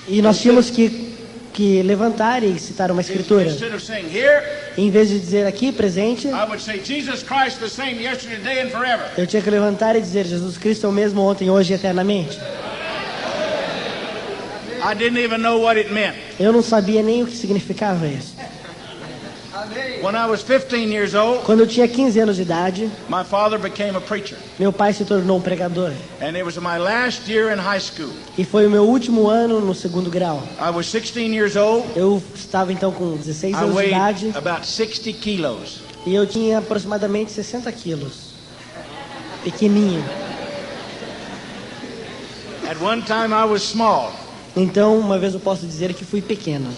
E nós tínhamos que levantar e citar uma escritura. Instead of saying here, em vez de dizer aqui presente, I would say Jesus Christ the same yesterday, today and forever. Eu tinha que levantar e dizer Jesus Cristo é o mesmo ontem, hoje e eternamente. I didn't even know what it meant. Eu não sabia nem o que significava isso. When I was 15 years old, quando eu tinha 15 anos de idade, my father became a preacher. Meu pai se tornou um pregador. And it was my last year in high school. E foi o meu último ano no segundo grau. I was 16 years old. Eu estava então com 16 anos de idade. About 60 kilos. E eu tinha aproximadamente 60 quilos. Pequenininho. At one time I was small. Então, uma vez eu posso dizer que fui pequeno.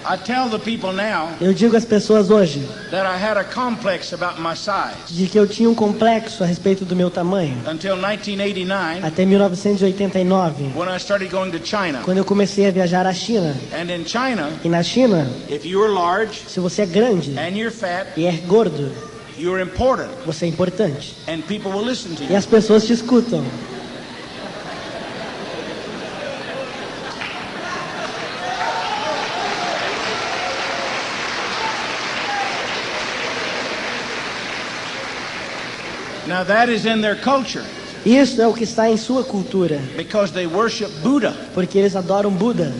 I tell the people now eu digo às pessoas hoje that I had a complex about my size. De que eu tinha um complexo a respeito do meu tamanho. Until 1989, até 1989, when I started going to China. Quando eu comecei a viajar à China. And in China, e na China, if you are large, se você é grande and you're fat, e é gordo, you're important. Você é importante. And people will listen to you. E as pessoas te escutam. Now that is in their culture. Isso é o que está em sua cultura. Because they worship Buddha. Porque eles adoram Buda.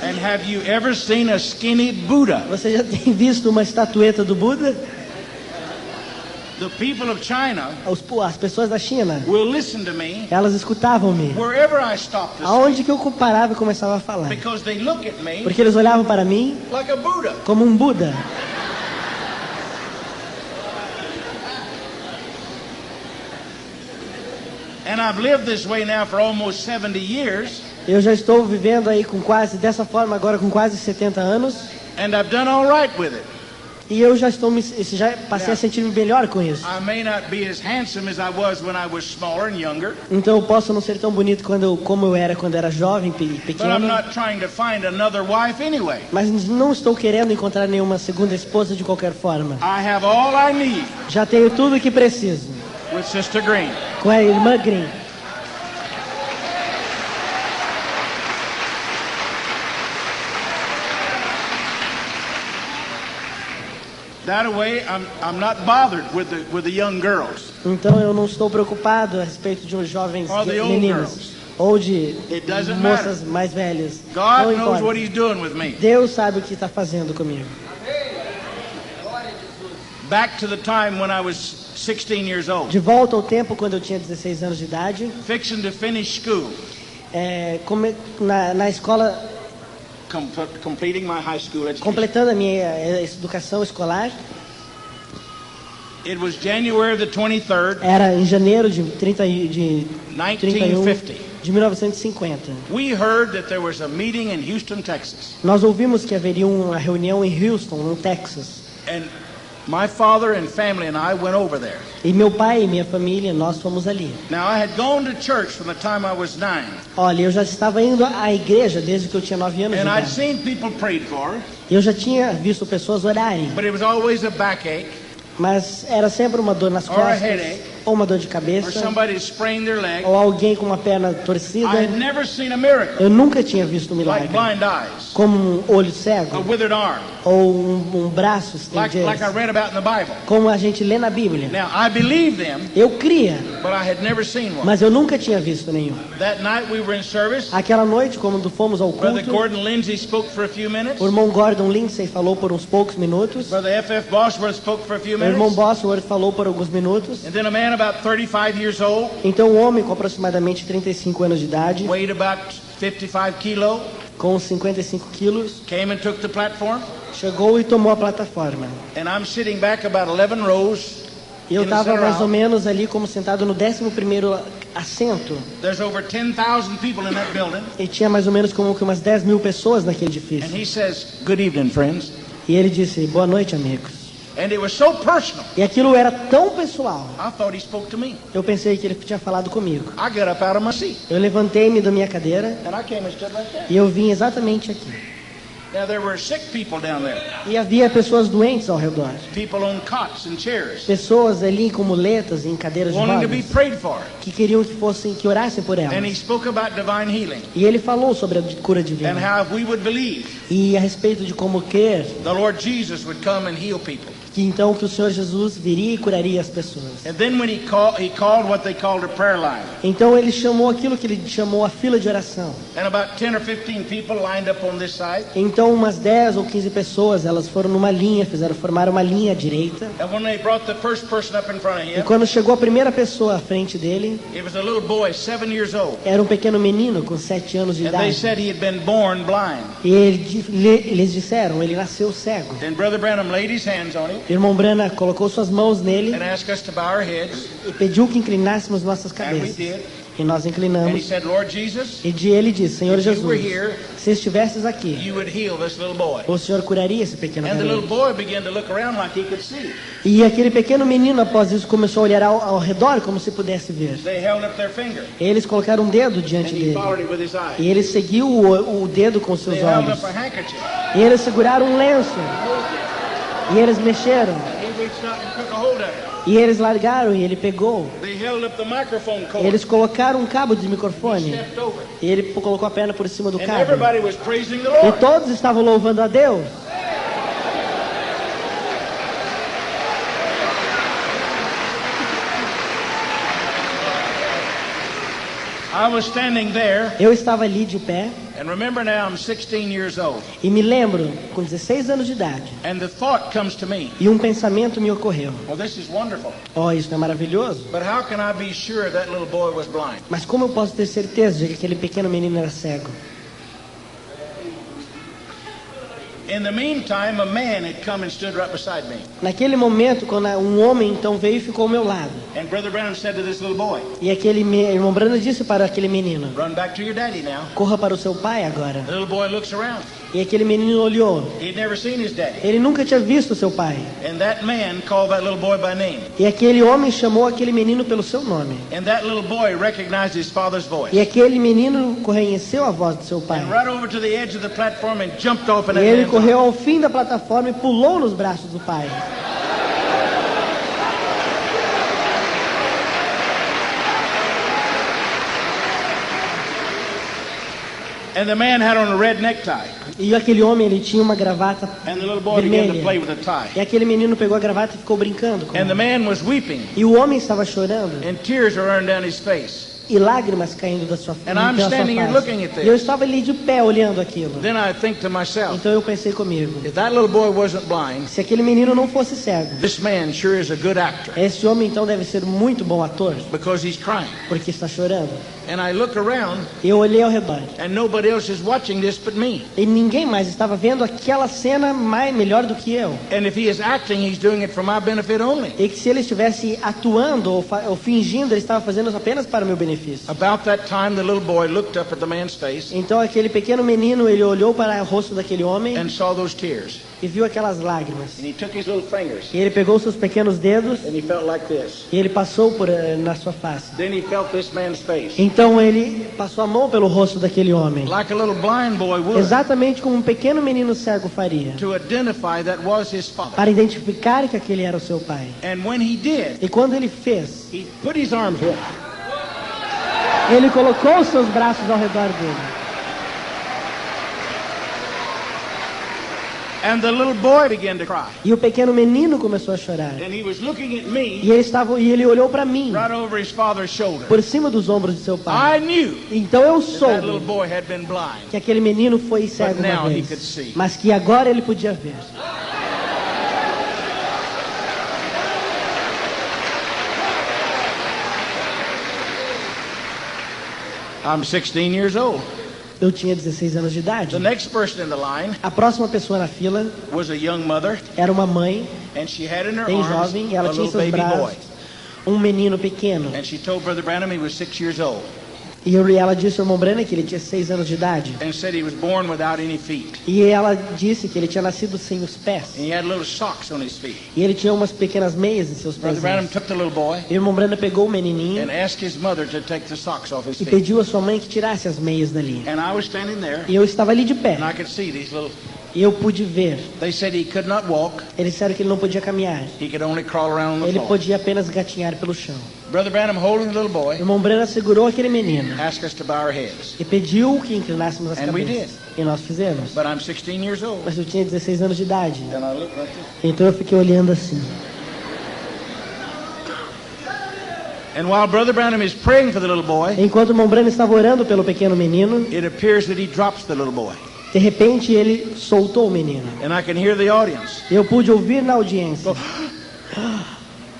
And have you ever seen a skinny Buddha? Você já tem visto uma estatueta do Buda? The people of China as pessoas da China will listen to me elas escutavam-me wherever I stopped to aonde que eu parava e começava a falar. Because they look at me porque eles olhavam para mim like a Buddha. Como um Buda. And I've lived this way now for almost 70 years. Eu já estou vivendo aí dessa forma agora com quase 70 anos. And I've done all right with it. E eu já passei a sentir-me melhor com isso. Então eu posso não ser tão bonito como eu era quando era jovem e pequeno. Mas não estou querendo encontrar nenhuma segunda esposa de qualquer forma. Já tenho tudo o que preciso. Com a irmã Green. That way, I'm not bothered with the young girls. Então eu não estou preocupado a respeito de jovens meninos ou de moças mais velhas. God knows what He's doing with me. Deus sabe o que está fazendo comigo. Back to the time when I was 16 years old. De volta ao tempo quando eu tinha 16 anos de idade. Fixing to finish school. Na escola. Completing my high school education. Completando a minha educação escolar. It was January the 23rd. Era em janeiro de 1950. De 1950. We heard that there was a meeting in Houston, Texas. Nós ouvimos que haveria uma reunião em Houston, no Texas. And my father and family and I went over there. E meu pai e minha família, nós fomos ali. Now I had gone to church from the time I was 9. Olha, eu já estava indo à igreja desde que eu tinha 9 anos de idade. And I'd seen people prayed for. Eu já tinha visto pessoas orarem. But it was always a backache. Mas era sempre uma dor nas costas ou uma dor de cabeça, ou alguém com uma perna torcida. Eu nunca tinha visto um milagre, como um olho cego, ou um braço estendido, como a gente lê na Bíblia. Eu cria, mas eu nunca tinha visto nenhum. Aquela noite, quando fomos ao culto, o irmão Gordon Lindsay falou por uns poucos minutos. O irmão Bosworth falou por alguns minutos. Então um homem com aproximadamente 35 anos de idade, com 55 quilos, chegou e tomou a plataforma. E eu estava mais ou menos ali como sentado no 11º assento. E tinha mais ou menos como que umas 10 mil pessoas naquele edifício. E ele disse, boa noite, amigos. E aquilo era tão pessoal. Eu pensei que ele tinha falado comigo. Eu levantei-me da minha cadeira e eu vim exatamente aqui. E havia pessoas doentes ao redor. Pessoas ali com muletas em cadeiras de rodas, que queriam que orassem por elas. E ele falou sobre a cura divina. E a respeito de como crer que então que o Senhor Jesus viria e curaria as pessoas. Então ele chamou aquilo que ele chamou a fila de oração. Então umas 10 ou 15 pessoas, elas foram numa linha, formaram uma linha à direita. E quando chegou a primeira pessoa à frente dele, era um pequeno menino com 7 anos de idade. E eles disseram, ele nasceu cego. O irmão Branham colocou suas mãos nele e pediu que inclinássemos nossas cabeças. E nós inclinamos. E ele disse, Senhor Jesus, se estivesses aqui, o Senhor curaria esse pequeno garoto. E aquele pequeno menino, após isso, começou a olhar ao redor como se pudesse ver. Eles colocaram um dedo diante dele. E ele seguiu o dedo com seus olhos. E eles seguraram um lenço. E eles mexeram. E eles largaram e ele pegou. Eles colocaram um cabo de microfone. E ele colocou a perna por cima do cabo. E todos estavam louvando a Deus. Eu estava ali de pé. E me lembro, com 16 anos de idade. E um pensamento me ocorreu. Oh, isso não é maravilhoso? Mas como eu posso ter certeza de que aquele pequeno menino era cego? Naquele momento, quando um homem então veio e ficou ao meu lado. E aquele irmão Branham disse para aquele menino: corra para o seu pai agora. E aquele menino olhou. Ele nunca tinha visto seu pai. E aquele homem chamou aquele menino pelo seu nome. E aquele menino reconheceu a voz do seu pai. E ele correu ao fim da plataforma e pulou nos braços do pai. And the man had on a red necktie. E aquele homem, ele tinha uma gravata vermelha. E aquele menino pegou a gravata e ficou brincando com ela. E o homem estava chorando. And tears were running down his face. E lágrimas caindo da sua face. E eu estava ali de pé olhando aquilo. Então eu pensei comigo: se aquele menino não fosse cego, esse homem então deve ser muito bom ator, porque está chorando. E eu olhei ao redor. E ninguém mais estava vendo aquela cena melhor do que eu. E que se ele estivesse atuando ou fingindo, ele estava fazendo apenas para o meu benefício. Então aquele pequeno menino, ele olhou para o rosto daquele homem e viu aquelas lágrimas. E ele pegou seus pequenos dedos e ele passou na sua face. Então Então ele passou a mão pelo rosto daquele homem. Like a little blind boy would. Exatamente como um pequeno menino cego faria. To identify that was his father. Para identificar que aquele era o seu pai. And when he did, e quando ele fez, he put his arms up. Ele colocou os seus braços ao redor dele. And the little boy began to cry. E o pequeno menino começou a chorar. And he was looking at me, e ele olhou para mim. Right over his father's shoulder. Por cima dos ombros de seu pai. I knew então eu soube that little boy had been blind, que aquele menino foi cego uma vez, mas que agora ele podia ver. I'm 16 years old. Eu tinha 16 anos de idade. The next person in the line a próxima pessoa na fila was a young mother, era uma mãe, and she had in her bem arms jovem, e ela a tinha em little seus baby braços boy. Um menino pequeno. And she told Brother Branham he was 6 years old. E ela disse ao irmão Branham que ele tinha 6 anos de idade. And said he was born without any feet. E ela disse que ele tinha nascido sem os pés. And he had little socks on his feet. E ele tinha umas pequenas meias em seus pés. Brother Branham took the little boy. E o irmão Branham pegou o menininho. And asked his mother to take the socks off his feet. E pediu a sua mãe que tirasse as meias dali. And I was standing there. E eu estava ali de pé. And I could see these little. E eu pude ver. They said he could not walk. Eles disseram que ele não podia caminhar. He could only crawl around on the ele floor. podia apenas gatinhar pelo chão. Brother Branham holding the little boy. O irmão Branham segurou aquele menino. Asked us to bow our heads. E pediu que inclinássemos as And cabeças. we did. E nós fizemos. But I'm 16 years old. Mas eu tinha 16 anos de idade. And I looked like this. Então eu fiquei olhando assim. And while Brother Branham is praying for the little boy, enquanto o irmão Branham estava orando pelo pequeno menino, it appears that he drops the little boy. De repente ele soltou o menino. And I can hear the audience. Eu pude ouvir na audiência.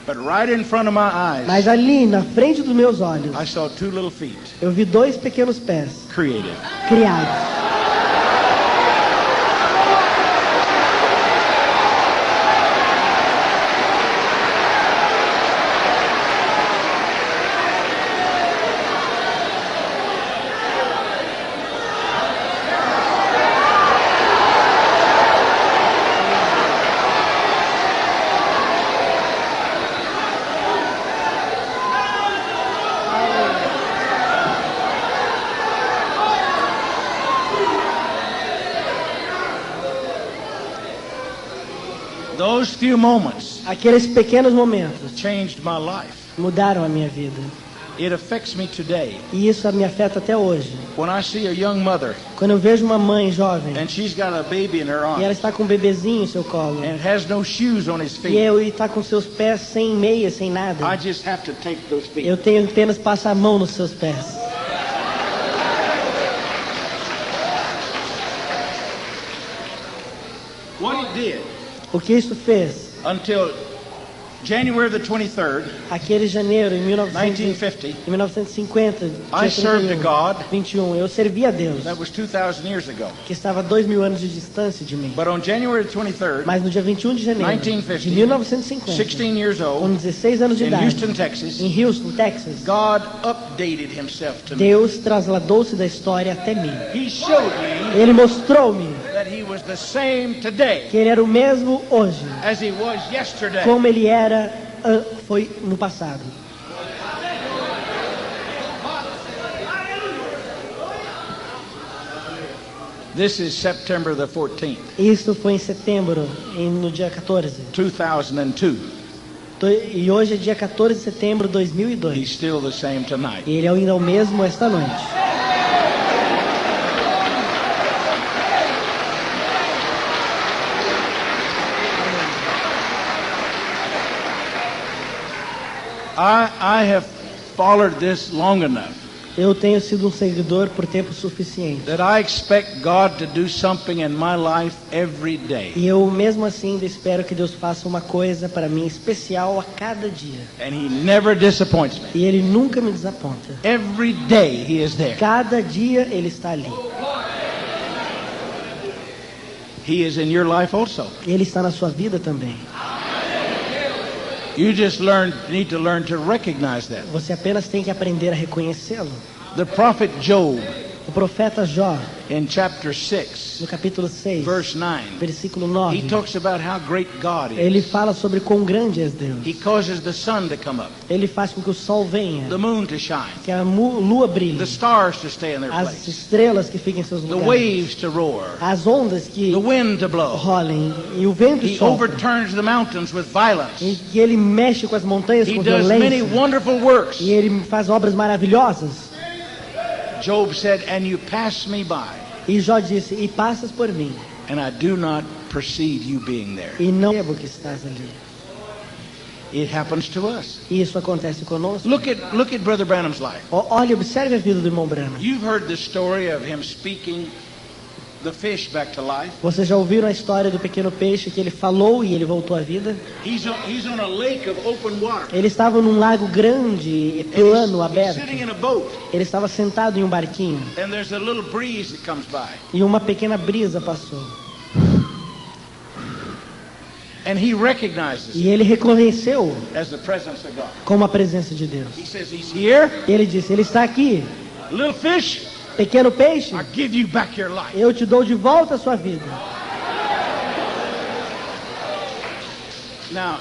But right in front of my eyes, mas ali na frente dos meus olhos, I saw 2 little feet. Eu vi 2 pequenos pés. Criados. Those few moments, aqueles pequenos momentos, changed my life. Mudaram a minha vida. It affects me today. E isso me afeta até hoje. When I see a young mother, quando eu vejo uma mãe jovem, and she's got a baby in her arms, e ela está com um bebezinho em seu colo, and has no shoes on his feet, e ele está com seus pés sem meia, sem nada, I just have to take those feet. Eu tenho apenas passar a mão nos seus pés. What it did, o que isso fez? Until January the 23rd, aquele janeiro em 1950, I served to God. 21, eu servi a Deus. That was 2,000 years ago. Que estava a 2.000 anos de distância de mim. But on January 23rd, mas no dia 21 de janeiro 1950, de 1950, 16 years old, com 16 anos de idade, Houston, Texas, em Houston, Texas, God updated himself to me. Deus trasladou-se da história até mim. He showed me Ele mostrou-me that he was the same today, que ele era o mesmo hoje, as he was yesterday. Como ele era foi no passado. This is September the 14th. Isso foi em setembro, no dia 14. 2002. E hoje é dia 14 de setembro de 2002. He's still the same tonight. Ele é ainda o mesmo esta noite. I have followed this long enough. Eu tenho sido seguidor por tempo suficiente. That I expect God to do something in my life every day. E eu mesmo assim espero que Deus faça uma coisa para mim especial a cada dia. And He never disappoints me. E Ele nunca me desaponta. Every day He is there. Cada dia Ele está ali. He is in your life also. Ele está na sua vida também. You just need to learn to recognize that. Você apenas tem que aprender a reconhecê-lo. The prophet Job, O profeta Jó, in chapter 6, no capítulo 6, verse 9, versículo 9, he talks about how great God is. Ele fala sobre quão grande é Deus. He causes the sun to come up, Ele faz com que o sol venha, the moon to shine, que a lua brilhe, the stars to stay in their as place, estrelas que fiquem em seus the lugares, waves to roar, as ondas que the wind to blow. rolem e o vento He sopra. overturns the mountains with violence. E que ele mexe com as montanhas He com does many violência. wonderful works. E ele faz obras maravilhosas. Job said, and you pass me by, E Jó disse, e passas por mim, and I do not perceive you being there. e não percebo que estás ali. It happens to us. E isso acontece conosco. Look at Brother Branham's life. Olha, observe a vida do irmão Branham. You've heard the story of him speaking the fish back to life. Vocês já ouviram a história do pequeno peixe que ele falou e ele voltou à vida? He's on a lake of open water. Ele estava num lago grande, plano, aberto. Sitting in a boat. Ele estava sentado em um barquinho. And there's a little breeze that comes by. E uma pequena brisa passou. And he recognizes E ele reconheceu as the presence of God. como a presença de Deus. He says, he's here. Ele disse, ele está aqui. Little fish, Pequeno peixe, I give you back your life. eu te dou de volta a sua vida. Now,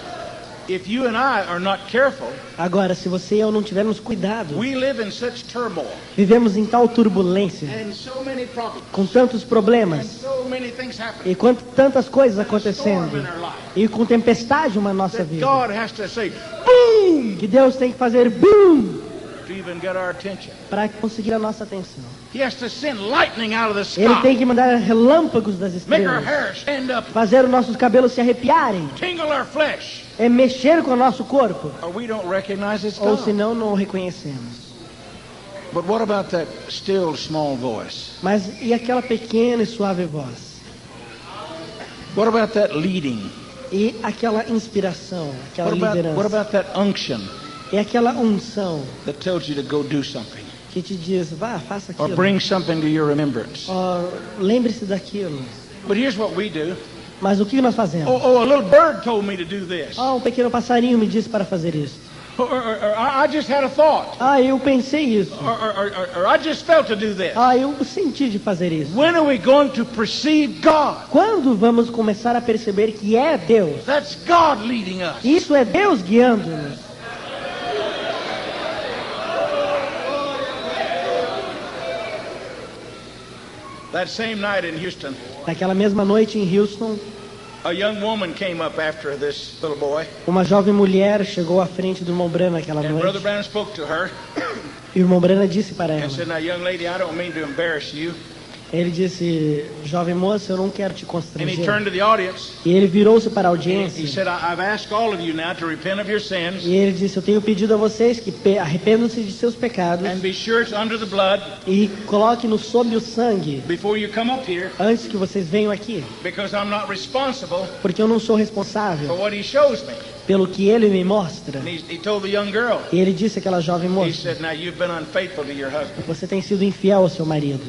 if you and I are not careful, Agora, se você e eu não tivermos cuidado, we live in such turmoil vivemos em tal turbulência, and so many problems com tantos and problemas, so many things happening e com tantas coisas storm acontecendo, in our life e com tempestade na nossa that vida, God has to say boom que Deus tem que fazer boom to even get our attention. para conseguir a nossa atenção. He has to send lightning out of the Ele tem sky, que mandar relâmpagos das make our estrelas, hair stand up, fazer os nossos cabelos se arrepiarem, tingle our flesh, é mexer com o nosso corpo, or we don't recognize it's ou God. senão não o reconhecemos. But what about that still small voice? Mas e aquela pequena e suave voz? What about that leading? E aquela inspiração, aquela What liderança, about that unction e aquela unção that tells you to go do something que te diz, vá, faça or aquilo, bring something to your remembrance? ó, lembre-se daquilo. But here's what we do. Mas o que nós fazemos? Oh, a little bird told me to do this. Um pequeno passarinho me disse para fazer isso. Or I just had a thought. Eu pensei isso. Or I just felt to do this. Eu senti de fazer isso. When are we going to perceive God? Quando vamos começar a perceber que é Deus? That's God leading us. Isso é Deus guiando-nos. That same night in Houston, Naquela mesma noite em Houston, a young woman came up after this little boy, uma jovem mulher chegou à frente do irmão Branham naquela and Brother noite. Branham spoke to her E o irmão Branham disse para ela, and said, "Now, young lady, I don't mean to embarrass you." ele disse, jovem moça, eu não quero te And he constranger. turned to the audience. E ele virou-se para a He audiência. said, "I've asked all of you now to repent of your sins E ele disse, eu tenho pedido a vocês que arrependam-se de seus pecados and be sure it's under the blood e coloquem-no sob o sangue before you come up here, antes que vocês venham aqui. because I'm not responsible Porque eu não sou for responsável what he shows me." pelo que ele me mostra. And he told the young girl, E ele disse àquela jovem he moça, said, "Now, you've been unfaithful to your husband." você tem sido infiel ao seu marido.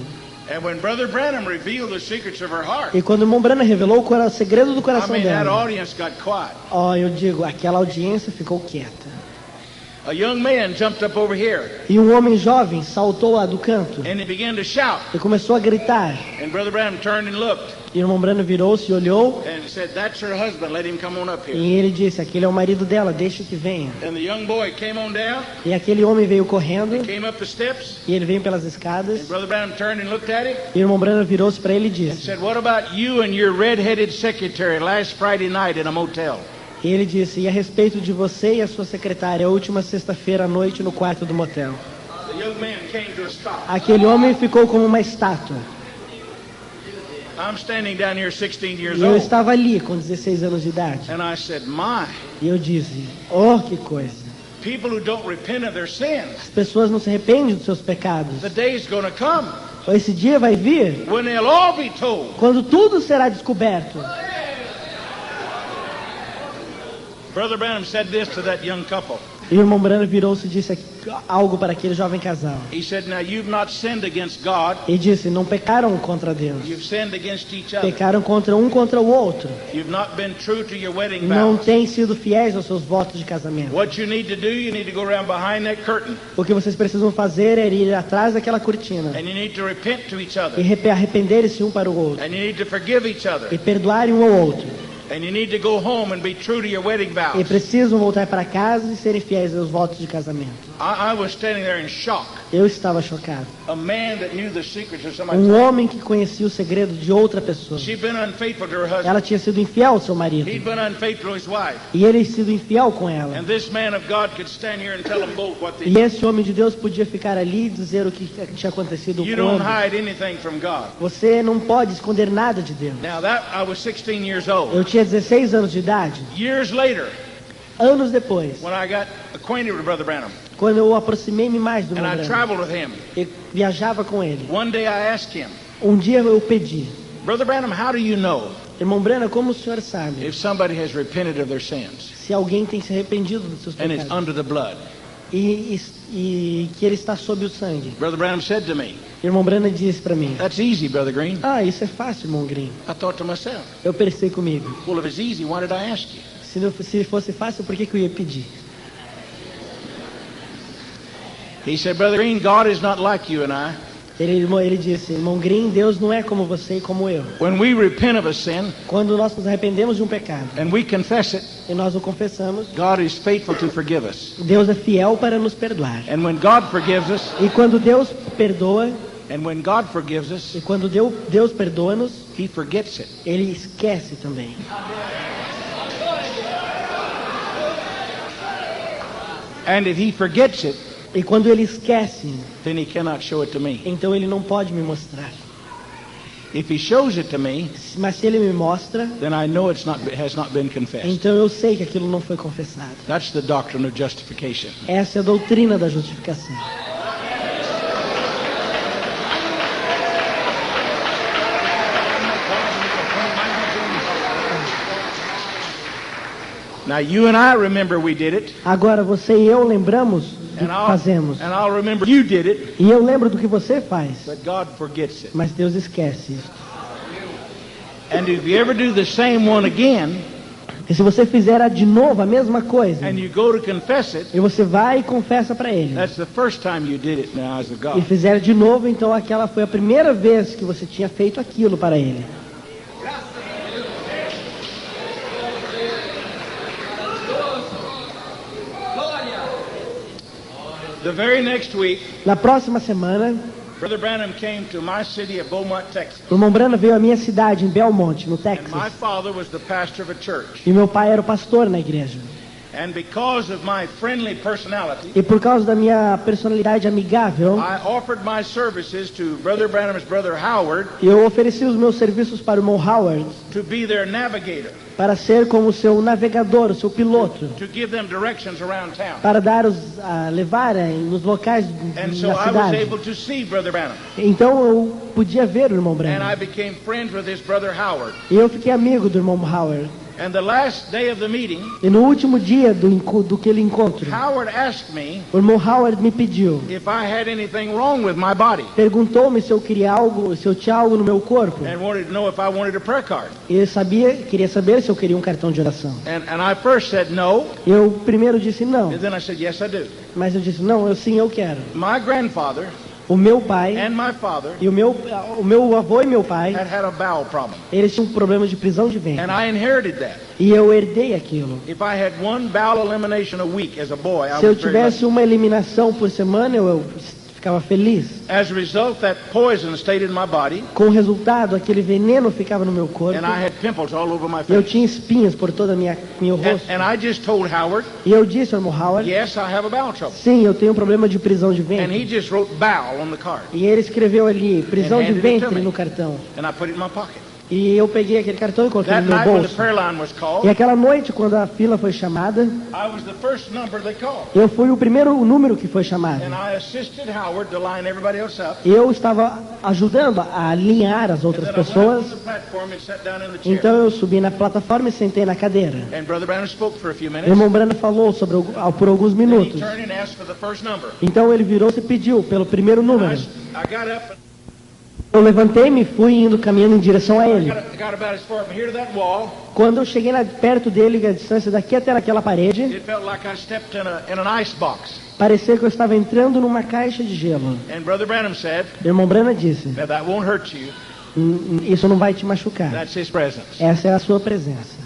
And when Brother Branham revealed the secrets of her heart, E quando o irmão Branham revelou o segredo do I coração mean, that dela, audience got quiet. eu digo, aquela audiência ficou quieta. A young man jumped up over here E um homem jovem saltou lá do canto and he began to shout. e começou a gritar. And Brother Branham turned and looked E o irmão Branham virou-se e olhou and said, "That's her husband. Let him come on up here." e ele disse, aquele é o marido dela, deixe que venha. And the young boy came on down, E aquele homem veio correndo came up the steps, e ele veio pelas escadas. and Brother Branham turned and looked at him E o irmão Branham virou-se para ele e and disse, said, "What about you and your red-headed secretary last Friday night in a motel?" e ele disse, e a respeito de você e a sua secretária, a última sexta-feira à noite no quarto do motel. The young man came to a stop. Aquele homem ficou como uma estátua. I'm standing down here 16 years E eu old. estava ali com 16 anos de idade. And I said, "My, E eu disse, oh, que coisa. people who don't repent of their sins, As pessoas não se arrependem dos seus pecados. the day's going to come Esse dia vai vir when they'll all be told." quando tudo será descoberto. Brother Branham said this to that young couple. E o irmão Branham virou-se e disse algo para aquele jovem casal. He said, "Now you've not sinned against God. Ele disse, não pecaram contra Deus. You've sinned against each other. Pecaram contra o outro. You've not been true to your wedding Não vows. têm sido fiéis aos seus votos de casamento. What you need to do, you need to go around behind that curtain. O que vocês precisam fazer é ir atrás daquela cortina. And you need to repent to each other. E arrepender-se um para o outro. And you need to forgive each other. E perdoarem um ao outro. And you need to go home and be true to your wedding vows." E precisam voltar para casa e serem fiéis aos votos de casamento. I was standing there in shock. Eu estava chocado. A man that knew the secrets of somebody. Um homem que conhecia o segredo de outra pessoa. She'd been unfaithful to her husband. Ela tinha sido infiel ao seu marido. He'd been unfaithful to his wife. E ele tinha sido infiel com ela. And this man of God could stand here and tell them both what they E esse homem de Deus podia ficar ali e dizer o que tinha acontecido You com don't ele. hide anything from God. Você não pode esconder nada de Deus. Now that I was 16 years old. Eu tinha 16 anos de idade. Years later, Anos depois, when I got acquainted with Brother Branham, quando eu aproximei-me mais do and irmão I Branham, traveled with him, eu viajava com ele. one day I asked him, Um dia eu pedi, "Brother Branham, how do you know irmão Branham, como o senhor sabe if somebody has repented of their sins se alguém tem se arrependido dos seus and it's pecados under the blood?" e que ele está sob o sangue? Brother Branham said to me, Irmão Branham disse para mim, "That's easy, Brother Green." ah, isso é fácil, irmão Green. I thought to myself, Eu pensei comigo, well, if it's easy, why did I ask you? se fosse fácil, por que eu ia pedir? He said, "Brother Green, God is not like you and I. Ele disse, irmão Green, Deus não é como você e como eu. When we repent of a sin Quando nós nos arrependemos de um pecado and we confess it, e nós o confessamos, God is faithful to forgive us. Deus é fiel para nos perdoar. And when God forgives us, E quando Deus perdoa, and when God forgives us, e quando Deus perdoa-nos, He forgets it. Ele esquece também. And if He forgets it, E quando Ele esquece, then He cannot show it to me. então Ele não pode me mostrar. If He shows it to me, Mas se Ele me mostra, then I know has not been confessed. então eu sei que aquilo não foi confessado. That's the doctrine of justification. Essa é a doutrina da justificação. Now you and I remember we did it, Agora você e eu lembramos do que fazemos. and I'll remember you did it, E eu lembro do que você faz. but God forgets it. Mas Deus esquece isso. And if you ever do the same one again, E se você fizer de novo a mesma coisa, and you go to confess it, e você vai e confessa para Ele, that's the first time you did it in the eyes of e God. fizer de novo, então aquela foi a primeira vez que você tinha feito aquilo para Ele. The very next week, Na próxima semana, Brother Branham came to my city of Beaumont, Texas. o irmão Branham veio à minha cidade, em Belmont, no And my Texas. father was the pastor of a church. E meu pai era o pastor na igreja. And because of my friendly personality, E por causa da minha personalidade amigável, I offered my services to Brother Branham's brother Howard eu ofereci os meus serviços para o irmão Howard, to be their navigator, para ser como o seu navegador, o seu piloto, to give them directions around town. para levar nos locais And so da I was cidade. able to see Brother Branham. Então eu podia ver o irmão And I Branham. became friends with his brother Howard. E eu fiquei amigo do irmão Howard. And the last day of the meeting, E no último dia do aquele encontro, Howard asked me o irmão Howard me pediu, if I had anything wrong with my body perguntou-me se eu queria algo, se eu tinha algo no meu corpo. and wanted to know if I wanted a prayer card. E eu queria saber se eu queria um cartão de oração. And I first said no, Eu primeiro disse não, and then I said yes, I do. mas eu disse não, sim, eu quero. My grandfather O meu pai and my father e o meu avô e meu pai, had a bowel problem, eles tinham um problema de prisão de ventre. and I inherited that. E eu herdei aquilo. If I had one bowel elimination a week as a boy, I Se eu was very tivesse lucky. uma eliminação por semana, eu ficava feliz. As a result, that poison stayed in my body, Com o resultado, aquele veneno ficava no meu corpo. and I had pimples all over my Eu face. tinha espinhas por todo meu rosto. And I just told Howard, E eu disse ao irmão Howard, yes, I have a bowel trouble. sim, eu tenho um problema de prisão de And he ventre. just wrote bowel on the card, E ele escreveu ali, prisão And de handed it to ventre me. no cartão. and I put it in my pocket. E eu peguei aquele cartão e coloquei no meu bolso. E aquela noite, quando a fila foi chamada, eu fui o primeiro número que foi chamado. Eu estava ajudando a alinhar as outras pessoas. Então eu subi na plataforma e sentei na cadeira. O irmão Branham falou por alguns minutos. Então ele virou-se e pediu pelo primeiro número. Eu levantei-me e fui indo caminhando em direção a ele. Quando eu cheguei perto dele, a distância daqui até naquela parede, parecia que eu estava entrando numa caixa de gelo. O irmão Branham disse: isso não vai te machucar. Essa é a sua presença.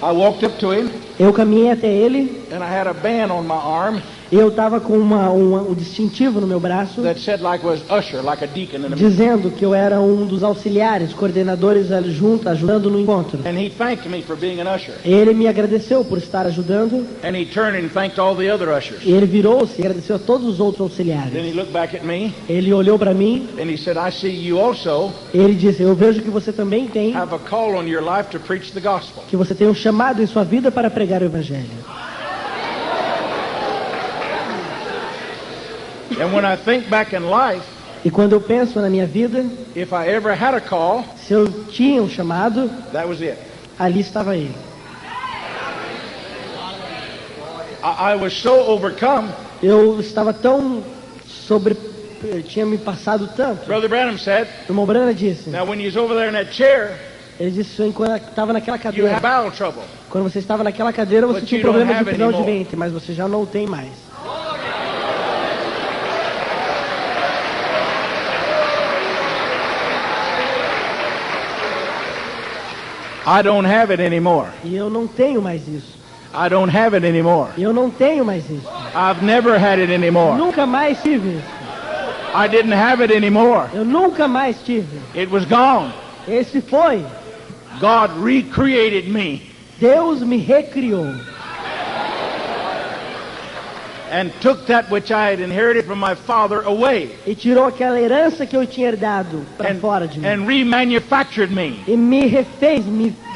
I walked up to him. Eu caminhei até ele. And I had a band on my arm. Eu estava com um distintivo no meu braço, that said like was usher, like a deacon in a dizendo que eu era um dos auxiliares, coordenadores junto, ajudando no encontro. And he thanked me for being an usher. Ele me agradeceu por estar ajudando. And he turned and thanked all the other ushers. E ele virou-se e agradeceu a todos os outros auxiliares. Then he looked back at me. Ele olhou para mim. And he said, I see you also. Ele disse: eu vejo que você também tem. Have a call on your life to preach the gospel. Que você tem um chamado em sua vida para pregar o evangelho. And when I think back in life, e quando eu penso na minha vida, if I ever had a call, se eu tinha um chamado, that was it. Ali estava ele. I was so overcome. Eu estava tão tinha me passado tanto. Brother Branham said, o irmão Branham disse, now when he's over there in that chair, ele disse enquanto estava naquela cadeira. You have bowel trouble. Quando você estava naquela cadeira, você tinha um problema de prisão de ventre, mas você já não o tem mais. I don't have it anymore. E eu não tenho mais isso. I don't have it anymore. Eu não tenho mais isso. I've never had it anymore. Nunca mais tive isso. I didn't have it anymore. Eu nunca mais tive. It was gone. Esse foi. God recreated me. Deus me recriou. And took that which I had inherited from my father away. E tirou aquela herança que eu tinha herdado para fora de mim. And remanufactured me. E me refez,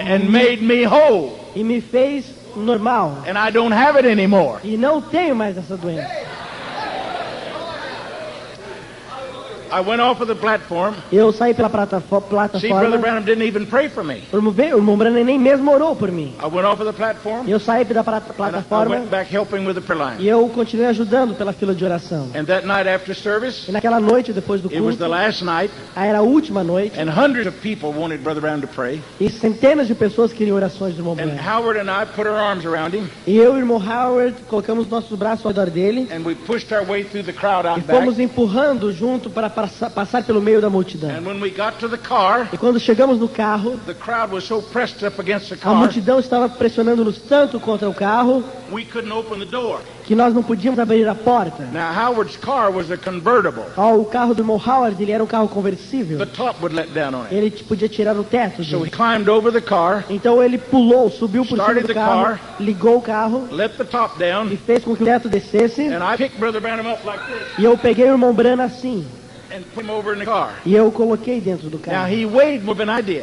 and made me whole. E me fez normal. And I don't have it anymore. E não tenho mais essa doença. I went off of the platform. Eu saí pela plataforma. See, Brother Branham didn't even pray for me. O irmão Branham nem mesmo orou por mim. I went off of the platform. Eu saí da plataforma. I went back helping with the prayer line. E eu continuei ajudando pela fila de oração. And that night after service, e naquela noite depois do culto, it was the last night. Era a última noite. And hundreds of people wanted Brother Branham to pray. E centenas de pessoas queriam orações do irmão Branham. And Howard and I put our arms around him. E eu e o irmão Howard colocamos nossos braços ao redor dele. And we pushed our way through the crowd out back. E fomos empurrando junto para passar pelo meio da multidão. And when we got to the car, e quando chegamos no carro, the crowd was so pressed up against the car, a multidão estava pressionando-nos tanto contra o carro, we couldn't open the door. Que nós não podíamos abrir a porta. Now Howard's car was a convertible. O carro do irmão Howard, ele era um carro conversível. The top would let down on it. Ele podia tirar o teto. So he climbed over the car. Então ele subiu por cima do carro, ligou o carro, let the top down, e fez com que o teto descesse. And I picked Brother Branham up like this. E eu peguei o irmão Branham assim. And put him over in the car. E eu coloquei dentro do carro. Now he weighed more than I did.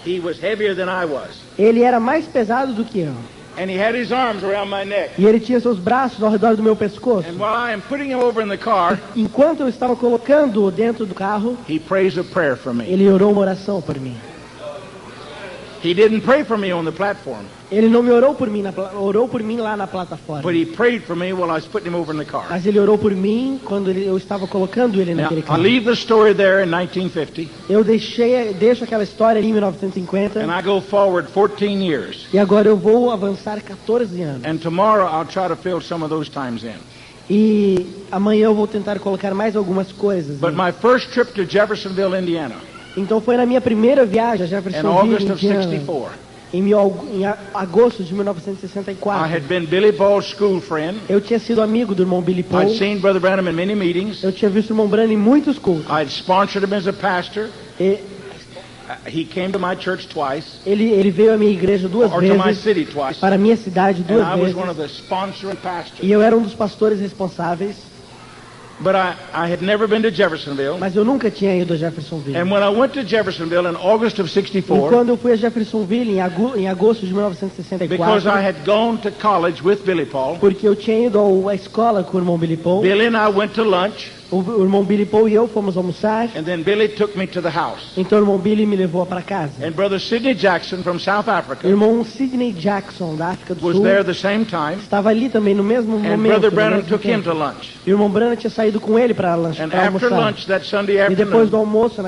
He was heavier than I was. Ele era mais pesado do que eu. And he had his arms around my neck. E ele tinha seus braços ao redor do meu pescoço. And while I am putting him over in the car, enquanto eu estava colocando-o dentro do carro, he prays a prayer for me. Ele orou uma oração por mim. He didn't pray for me on the platform. Ele não me orou por mim, orou por mim lá na plataforma. But he prayed for me while I was putting him over in the car. Mas ele orou por mim quando eu estava colocando ele naquele carro. I leave the story there in 1950. Eu deixo aquela história ali em 1950. And I go forward 14 years. E agora eu vou avançar 14 anos. And tomorrow I'll try to fill some of those times in. E amanhã eu vou tentar colocar mais algumas coisas. But my first trip to Jeffersonville, Indiana. Então foi na minha primeira viagem a Jeffersonville, Indiana. Em agosto de 1964. I had been Billy Ball's school friend. Eu tinha sido amigo do irmão Billy Paul. I'd seen Brother Branham in many meetings. Eu tinha visto o irmão Branham em muitos cultos. I'd sponsored him as a pastor. He came to my church twice. Ele veio à minha igreja duas vezes. To my city twice. Para a minha cidade duas and vezes. I was one of the sponsoring pastors. E eu era um dos pastores responsáveis. But I had never been to Jeffersonville. Mas eu nunca tinha ido a Jeffersonville. And when I went to Jeffersonville in August of 64, e quando eu fui a Jeffersonville em agosto de 1964, because I had gone to college with Billy Paul, porque eu tinha ido à escola com o irmão Billy Paul, Billy and I went to lunch. O irmão Billy Paul e eu fomos almoçar. And then Billy took me to the house. Então o irmão Billy me levou para casa. And brother Sidney Jackson from South Africa, o irmão Sidney Jackson da África do Sul, was there the same time. Estava ali também no mesmo momento. And brother Branham took him to lunch. E o irmão Branham tinha saído com ele para almoçar. And after lunch that Sunday afternoon, e depois do almoço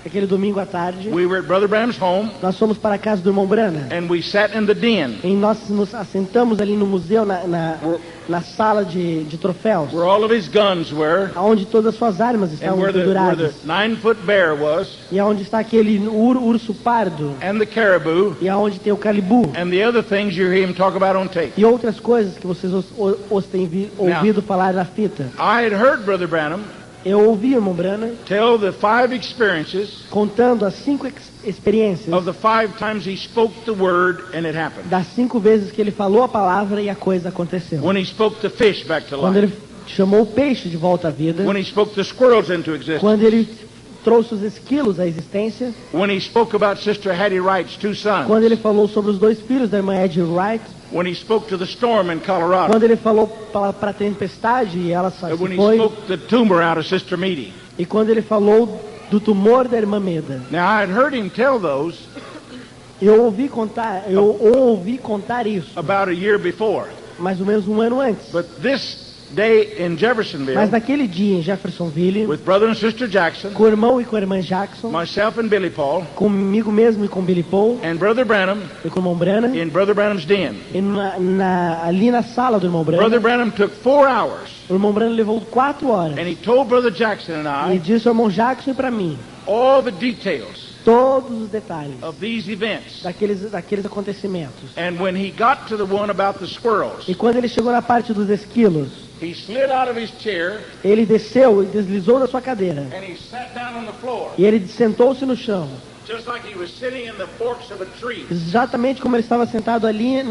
aquele domingo à tarde, we were at brother Branham's home. Nós fomos para a casa do irmão Branham. And we sat in the den. E nós nos assentamos ali no museu na sala de troféus. Where all of his guns were. Onde todas as suas armas estavam penduradas. Where the 9-foot bear was. E onde está aquele urso pardo. And the caribou. E onde tem o calibu. And the other things you hear him talk about on tape. E outras coisas que vocês têm ouvido falar na fita. I had heard brother Branham. Eu ouvi o irmão Branham tell the 5 experiences, contando as 5 experiências of the 5 times he spoke the word and it happened. Das 5 vezes que ele falou a palavra e a coisa aconteceu. When he spoke the fish back to life. Quando ele chamou o peixe de volta à vida. When he spoke the squirrels into existence. Quando ele trouxe os esquilos à existência. When he spoke about Sister Hattie Wright's 2 sons. Quando ele falou sobre os 2 filhos da irmã Hattie Wright. When he spoke to the storm in Colorado. Quando ele falou para a tempestade e ela se foi. When he spoke the tumor out of Sister Meade. E quando ele falou do tumor da irmã Meda. Now I had heard him tell those. Eu ouvi contar isso. About a year before. Mais ou menos um ano antes. But this day in Jeffersonville, mas naquele dia em Jeffersonville, with brother and sister Jackson, com o irmão e com a irmã Jackson, myself and Billy Paul, comigo mesmo e com Billy Paul, and brother Branham, e com o irmão Branham, in brother Branham's den, ali na sala do irmão Branham. Brother Branham took 4 hours. O irmão Branham levou 4 horas. And he told brother Jackson and I, e disse ao irmão Jackson e para mim, all the details. Todos os detalhes of these events. Daqueles acontecimentos. And when he got to the one about the squirrels, e quando ele chegou na parte dos esquilos, he slid out of his chair, ele desceu e deslizou da sua cadeira. And he sat down on the floor, e ele sentou-se no chão. Just like he was sitting in the forks of a tree. Exatamente como ele estava sentado ali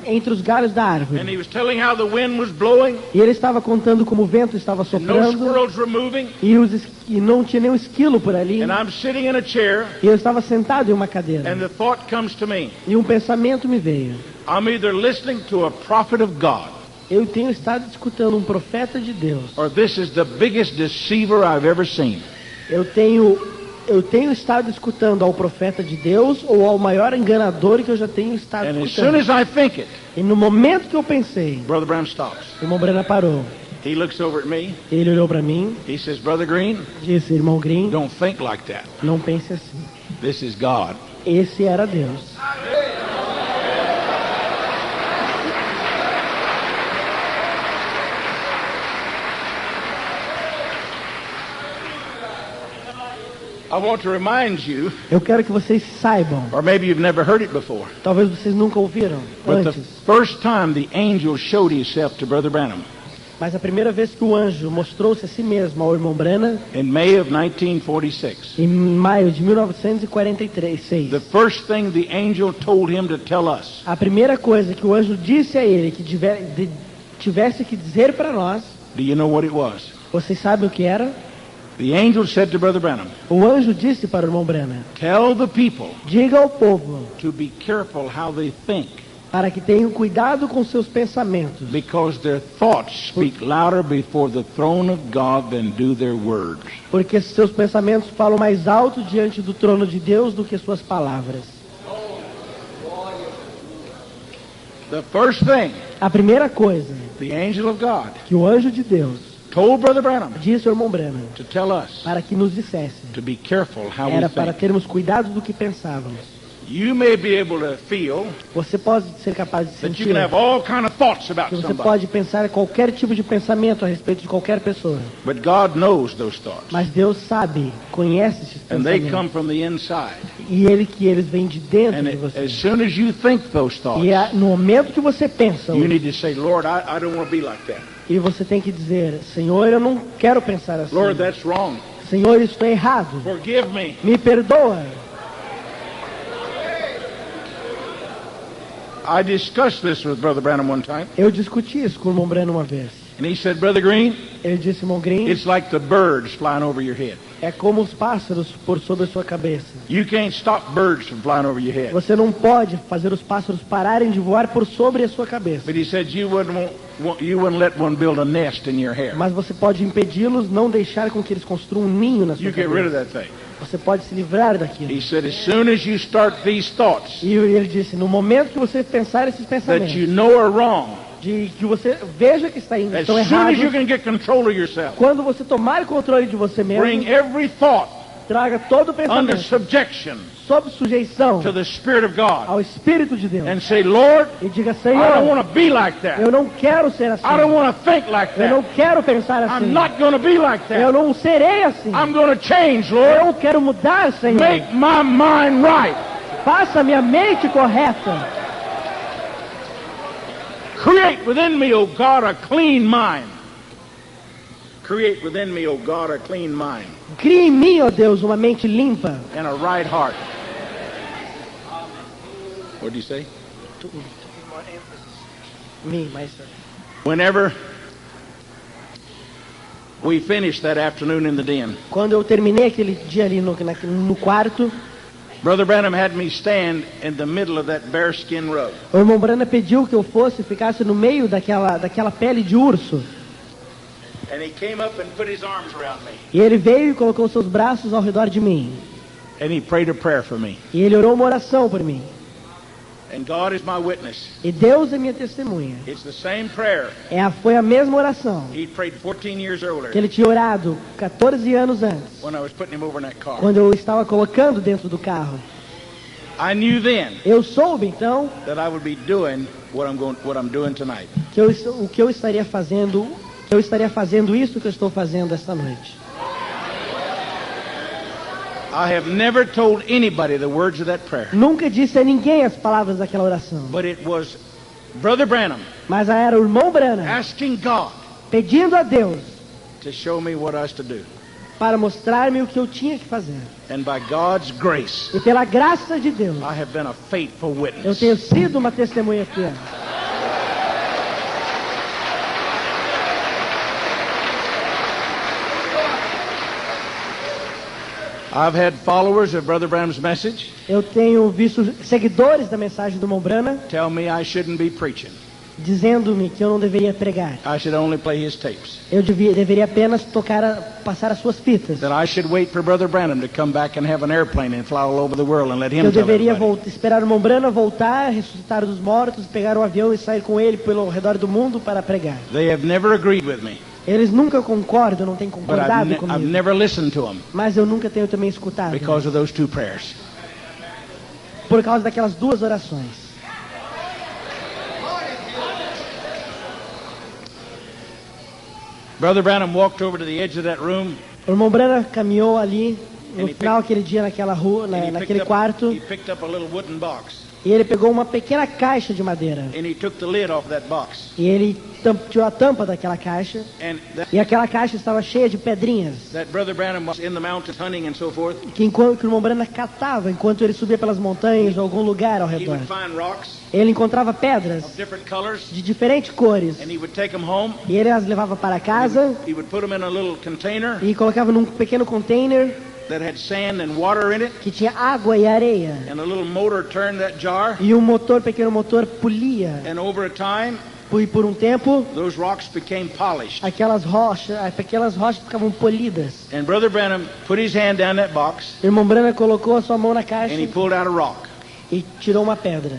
entre os galhos da árvore. And he was telling how the wind was blowing. E ele estava contando como o vento estava soprando. No squirrels were moving. E não tinha nenhum esquilo por ali. And I'm sitting in a chair. E eu estava sentado em uma cadeira. And the thought comes to me. E um pensamento me veio. I'm either listening to a prophet of God. Eu tenho estado escutando um profeta de Deus. Or this is the biggest deceiver I've ever seen. Eu tenho estado escutando ao profeta de Deus ou ao maior enganador que eu já tenho estado escutando. As soon as I think it, e no momento que eu pensei, Brother Branham stops. O irmão Branham parou. He looks over at me. Ele olhou para mim. He says, Brother Green, disse, irmão Green, don't think like that. Não pense assim. This is God. Esse era Deus. I want to remind you, eu quero que vocês saibam. Or maybe you've never heard it before. Talvez vocês nunca ouviram But antes. The first time the angel showed himself to Brother Branham. Mas a primeira vez que o anjo mostrou-se a si mesmo ao irmão Branham, in May of 1946. Em maio de 1946. The first thing the angel told him to tell us. A primeira coisa que o anjo disse a ele que tivesse que dizer para nós. Do you know what it was? Vocês sabem o que era? The angel said to Brother Branham, o anjo disse para o irmão Branham, tell the people, diga ao povo, to be careful how they think, para que tenham cuidado com seus pensamentos, because their thoughts speak louder before the throne of God than do their words. Porque seus pensamentos falam mais alto diante do trono de Deus do que suas palavras. The first thing, a primeira coisa, the angel of God, que o anjo de Deus told Brother Branham, disse ao irmão Branham, to tell us, para que nos dissesse, to be careful how era we para think. termos cuidado do que pensávamos. You may be able to feel você pode ser capaz de that you sentir can have all kind of thoughts about que você somebody. pode pensar qualquer tipo de pensamento a respeito de qualquer pessoa. But God knows those thoughts. Mas Deus sabe, conhece esses And they pensamentos. come from the inside. E eles vêm de dentro And de você. as soon as you think those thoughts, E no momento que você pensa, you need to say, Lord, I don't want to be like that. E você tem que dizer, Senhor, eu não quero pensar assim. Lord, that's wrong. Senhor, isso é errado. Forgive me. Me perdoa. I discussed this with Brother Branham one time. Eu discuti isso com o irmão Branham uma vez. And he said, Brother Green, ele disse, irmão Green, it's like the birds flying over your head. É como os pássaros por sobre a sua cabeça. You can't stop birds from flying over your head. Você não pode fazer os pássaros pararem de voar por sobre a sua cabeça. But he said you wouldn't let one build a nest in your hair. Mas você pode impedi-los, não deixar com que eles construam um ninho na sua cabeça. You get rid of that thing. Você pode se livrar daquilo. He said, as soon as you start these thoughts, e ele disse, no momento que você pensar esses pensamentos, that you know are wrong, de que você veja que estão errados, quando você tomar controle de você mesmo, bring every thought traga todo o pensamento under subjection sob sujeição to the Spirit of God, ao Espírito de Deus, and say, Lord, e diga, Senhor, I don't want to be like that. Eu não quero ser assim. I don't want to think like that. Eu não quero pensar assim. I'm not going to be like that. Eu não serei assim. I'm going to change, Lord. Eu quero mudar, Senhor. Make my mind right. Faça minha mente correta. Create within me, O God, a clean mind. Create within me, O God, a clean mind. Crie em mim, ó Deus, uma mente limpa. And a right heart. What did you say? Me, myself. Whenever we finished that afternoon in the den, quando eu terminei aquele dia ali no quarto, Brother Branham had me stand in the middle of that bearskin rug. O irmão Branham pediu que eu ficasse no meio daquela pele de urso. And he came up and put his arms around me. E ele veio e colocou seus braços ao redor de mim. And he prayed a prayer for me. E ele orou uma oração por mim. And God is my witness. E Deus é minha testemunha. It's the same prayer. Foi a mesma oração. He prayed 14 years earlier. Que ele tinha orado 14 anos antes. When I was putting him over in that car. Quando eu estava colocando dentro do carro. I knew then. Eu soube então. That I would be doing what I'm doing tonight. Que eu estaria fazendo isso que eu estou fazendo esta noite. I have never told anybody the words of that prayer. Nunca disse a ninguém as palavras daquela oração. But it was Brother Branham. Mas era o irmão Branham. Asking God. Pedindo a Deus. To show me what I was to do. Para mostrar-me o que eu tinha que fazer. And by God's grace. E pela graça de Deus. I have been a faithful witness. Eu tenho sido uma testemunha fiel. I've had followers of Brother Branham's message. Eu tenho visto seguidores da mensagem do irmão Branham. Tell me I shouldn't be preaching. Dizendo-me que eu não deveria pregar. I should only play his tapes. Eu deveria apenas passar as suas fitas. That I should wait for Brother Branham to come back and have an airplane and fly all over the world and let him eu deveria esperar o irmão Branham voltar, ressuscitar dos mortos, pegar um avião e sair com ele pelo redor do mundo para pregar. They have never agreed with me. Eles nunca concordam, não têm concordado comigo. I've never listened to them. Mas eu nunca tenho também escutado. Because of those two prayers. Por causa daquelas duas orações. Brother Branham walked over to the edge of that room. O irmão Branham caminhou ali no final aquele dia naquela rua, naquele quarto. He picked up a little wooden box. E ele pegou uma pequena caixa de madeira. And he took the lid off that box. E ele tirou a tampa daquela caixa. E aquela caixa estava cheia de pedrinhas. That Brother Branham was in the mountains hunting and so forth. Que o irmão Branham catava enquanto ele subia pelas montanhas ou algum lugar ao redor. He would find rocks. Ele encontrava pedras of different colors. De diferentes cores. And he would take them home. E ele as levava para casa. He would put them in a little container. E colocava num pequeno container. That had sand and water in it. Que tinha água e areia. And a little motor turned that jar. E pequeno motor polia. And over a time, e por um tempo, those rocks became polished. Aquelas rochas ficavam polidas. And Brother Branham put his hand down that box. O irmão Branham colocou a sua mão na caixa. And he pulled out a rock. E tirou uma pedra.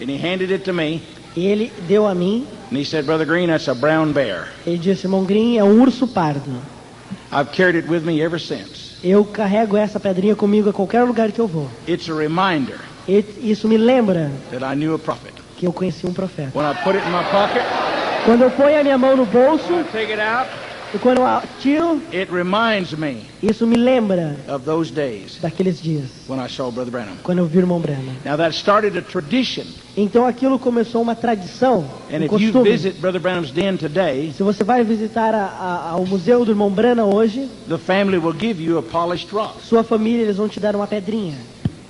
And he handed it to me. E ele deu a mim. And he said, Brother Green, that's a brown bear. Ele disse, irmão Green, é urso pardo. I've carried it with me ever since. Eu carrego essa pedrinha comigo a qualquer lugar que eu vou. It's a reminder. Isso me lembra. That I knew a prophet. Que eu conheci um profeta. When I put it in my pocket. Quando eu ponho a minha mão no bolso. When I take it out. E quando eu tiro. It reminds me. Isso me lembra. Of those days. Daqueles dias. When I saw Brother Branham. Quando eu vi o irmão Branham. Now that started a tradition. Então aquilo começou uma tradição. And if you visit Brother Branham's den today, se você vai visitar ao museu do irmão Branham hoje, the family will give you a polished rock. Sua família eles vão te dar uma pedrinha.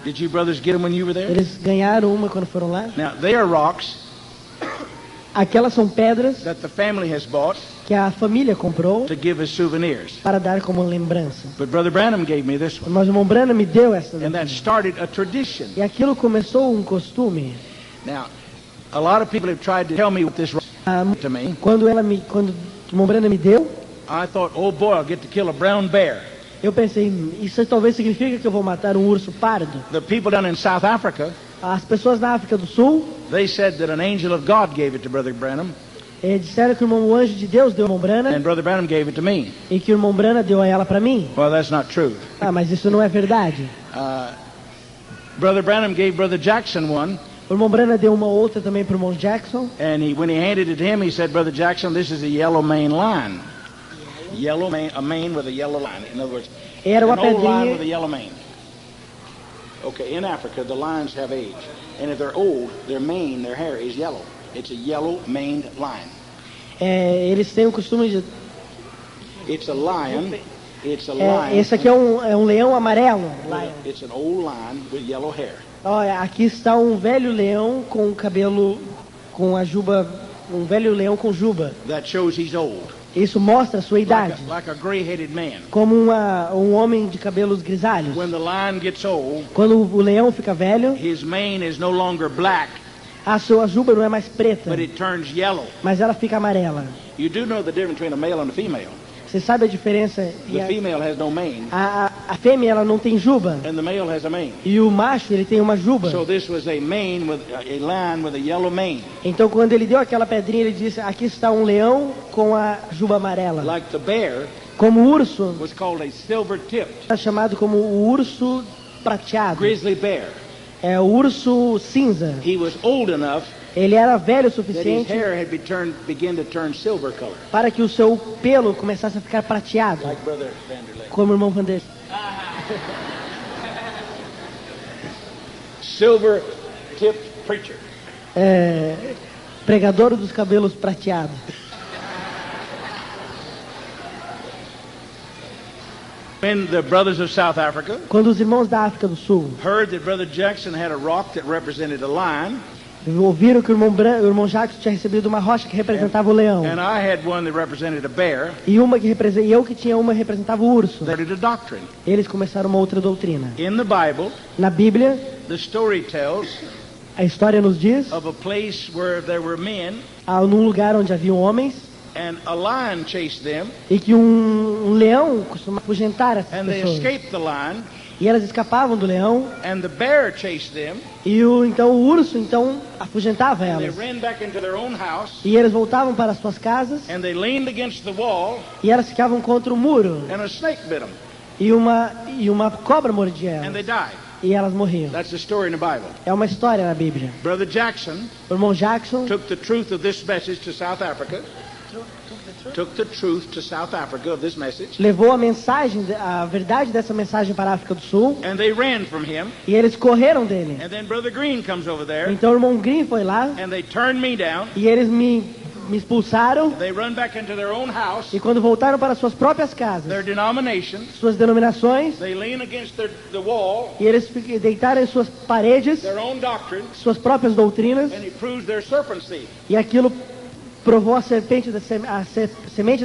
Did you brothers get them when you were there? Eles ganharam uma quando foram lá. Now, they are rocks Aquelas são pedras that the family has bought que a família comprou to give as souvenirs. para dar como lembrança. But Brother Branham gave me this one. Mas o irmão Branham me deu essa. And that started a tradition. E aquilo começou um costume. Now, a lot of people have tried to tell me what this to me. Quando o irmão Branham me deu, I thought, oh boy, I'll get to kill a brown bear. Eu pensei, isso talvez significa que eu vou matar um urso pardo. The people down in South Africa, as pessoas na África do Sul, they said that an angel of God gave it to Brother Branham. Disseram que o anjo de Deus deu ao irmão Branham. And Brother Branham gave it to me. E que o irmão Branham deu a ela para mim. Well, that's not true. Mas isso não é verdade. Brother Branham gave Brother Jackson one. O irmão Branham deu uma outra também para o irmão Jackson. And when he handed it to him, he said, Brother Jackson, this is a yellow mane lion. Yellow mane, a mane with a yellow line. In other words, era uma an old lion pedrinha with a yellow mane. Okay, in Africa, the lions have age. And if they're old, their mane, their hair is yellow. It's a yellow-maned lion. Eles têm o costume de... It's a lion. It's a lion. Esse aqui é um leão amarelo. It's an old lion with yellow hair. Aqui está um velho leão com cabelo, com a juba, um velho leão com juba. That shows he's old. Isso mostra a sua idade. Like a gray-headed man. Como um homem de cabelos grisalhos. When the lion gets old, quando o leão fica velho, his mane is no longer black. A sua juba não é mais preta. But it turns yellow. Mas ela fica amarela. You do know the difference between a male and a female. Você sabe a diferença? The female has no mane. A fêmea ela não tem juba. And the male has a mane. E o macho ele tem uma juba. So this was a mane with a lion with a yellow mane. Então quando ele deu aquela pedrinha ele disse: aqui está um leão com a juba amarela. Like the bear. Como o urso. Was called a silver-tipped. É chamado como o urso prateado. Grizzly bear. É o urso cinza. He was old enough. Ele era velho o suficiente para que o seu pelo começasse a ficar prateado, como o irmão Vanderlei. Silver-tipped preacher. Pregador dos cabelos prateados. When the brothers of South Africa quando os irmãos da África do Sul heard that Brother Jackson had a rock that represented a lion, ouviram que o irmão Jackson tinha recebido uma rocha que representava o leão. And I had one that represented a bear. E eu que tinha uma representava o urso. Eles começaram uma outra doutrina. In the Bible, na Bíblia, the story tells a história nos diz of a place where there were men, num lugar onde havia homens. And a lion chased them, e que um leão costuma afugentar essas and pessoas. They escaped the lion, e elas escapavam do leão. And the bear chased them, e então o urso afugentava elas. And they ran back into their own house, e eles voltavam para as suas casas. And they leaned against the wall, e elas ficavam contra o muro. And a snake bit them. E uma cobra mordia elas. And they died. E elas morriam. That's the story in the Bible. É uma história na Bíblia. Brother Jackson, o irmão Jackson, took the truth of this message to South Africa. Took the truth to South Africa of this message. Levou a verdade dessa mensagem para a África do Sul. And they ran from him. E eles correram dele. And then Brother Green comes over there. Então o irmão Green foi lá. And they turned me down. E eles me expulsaram. They run back into their own house. E quando voltaram para suas próprias casas, their denominations, suas denominações, they lean against the wall, e eles deitaram em suas paredes, their own doctrine, suas próprias doutrinas, and it proves their serpent seed. E aquilo provou a semente da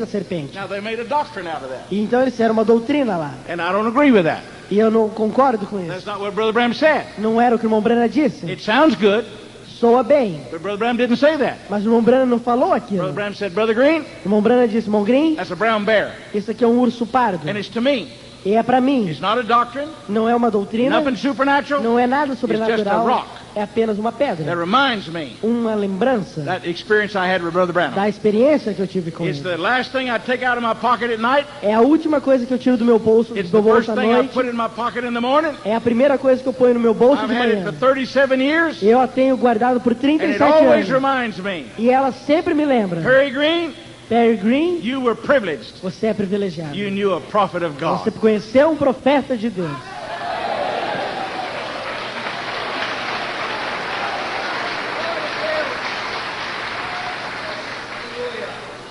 serpente. Now they made a doctrine out of that. E então eles fizeram uma doutrina lá. And I don't agree with that. E eu não concordo com isso. That's not what Brother Branham said. Não era o que o irmão Branham disse. It sounds good. Soa bem. But Brother Branham didn't say that. Mas o irmão Branham não falou aquilo. Brother Branham said, Brother Green. O irmão Branham disse, irmão Green. That's a brown bear. Isso aqui é um urso pardo. And it's to me. E é para mim. It's not a doctrine. Não é uma doutrina. Nothing supernatural. Não é nada sobrenatural. It's just a rock. É apenas uma pedra. That reminds me. Uma lembrança. That experience I had with Brother Branham. Da experiência que eu tive com ele. It's the last thing I take out of my pocket at night. É a última coisa que eu tiro do meu bolso, It's the first thing I put in my pocket in the morning. É a primeira coisa que eu ponho no meu bolso de manhã. I've had it for 37 years. Eu a tenho guardado por 37 and it always anos. Reminds me. E ela sempre me lembra. Perry Green. Perry Green, you were privileged. Você é privilegiado. You knew a prophet of God. Você conheceu um profeta de Deus.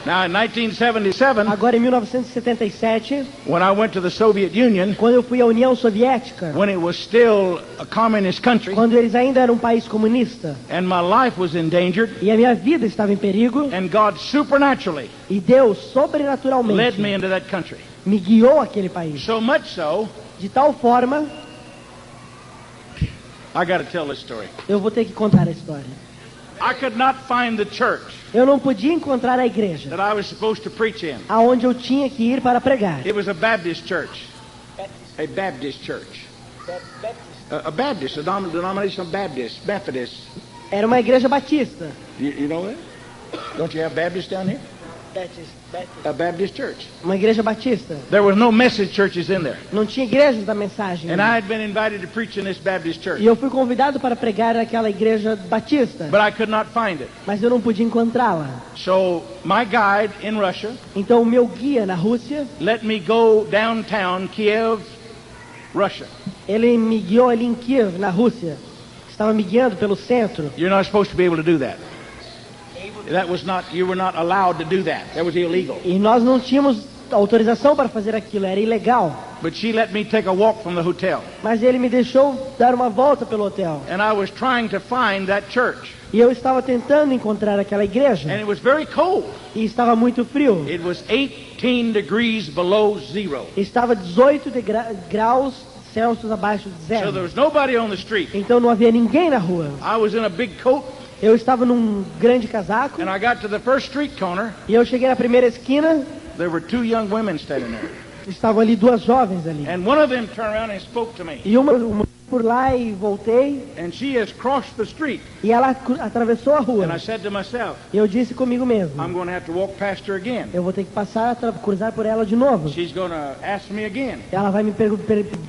Now in 1977, agora em 1977, when I went to the Soviet Union, quando eu fui à União Soviética, when it was still a communist country, quando eles ainda eram um país comunista, and my life was endangered, e a minha vida estava em perigo, and God supernaturally e Deus sobrenaturalmente led me into that country. Me guiou àquele país. So much so, de tal forma, I got to tell this story. Eu vou ter que contar a história. I could not find the church eu não podia encontrar a igreja that I was supposed to preach in. Aonde eu tinha que ir para pregar. It was a Baptist church. A Baptist church. A Baptist, a denomination of Baptist, Methodist. Era uma igreja batista. You know that? Don't you have Baptists down here? Baptist. A Baptist church. Uma igreja batista. There was no message churches in there. Não tinha igrejas da mensagem. And I had been invited to preach in this Baptist church. E eu fui convidado para pregar naquela igreja batista. But I could not find it. Mas eu não podia encontrá-la. So my guide in Russia, então o meu guia na Rússia, let me go downtown Kiev, Russia. Ele me guiou ali em Kiev, na Rússia. Estava me guiando pelo centro. You're not supposed to be able to do that. That was not, you were not allowed to do that. That was illegal. E nós não tínhamos autorização para fazer aquilo, era ilegal. But she let me take a walk from the hotel. Mas ele me deixou dar uma volta pelo hotel. And I was trying to find that church. E eu estava tentando encontrar aquela igreja. And it was very cold. E estava muito frio. It was 18 degrees below zero. Estava 18 graus Celsius abaixo de zero. So there was nobody on the street. Então não havia ninguém na rua. I was in a big coat. Eu estava num grande casaco. And I got to the first street corner. E eu cheguei na primeira esquina. There were two young women standing there. Estavam ali duas jovens ali. And one of them turned around and spoke to me. E uma por lá e voltei. And she has crossed the street. E ela atravessou a rua. And I said to myself, e eu disse comigo mesmo. I'm going to have to walk past her again. Eu vou ter que cruzar por ela de novo. She's going to ask me again. Ela vai me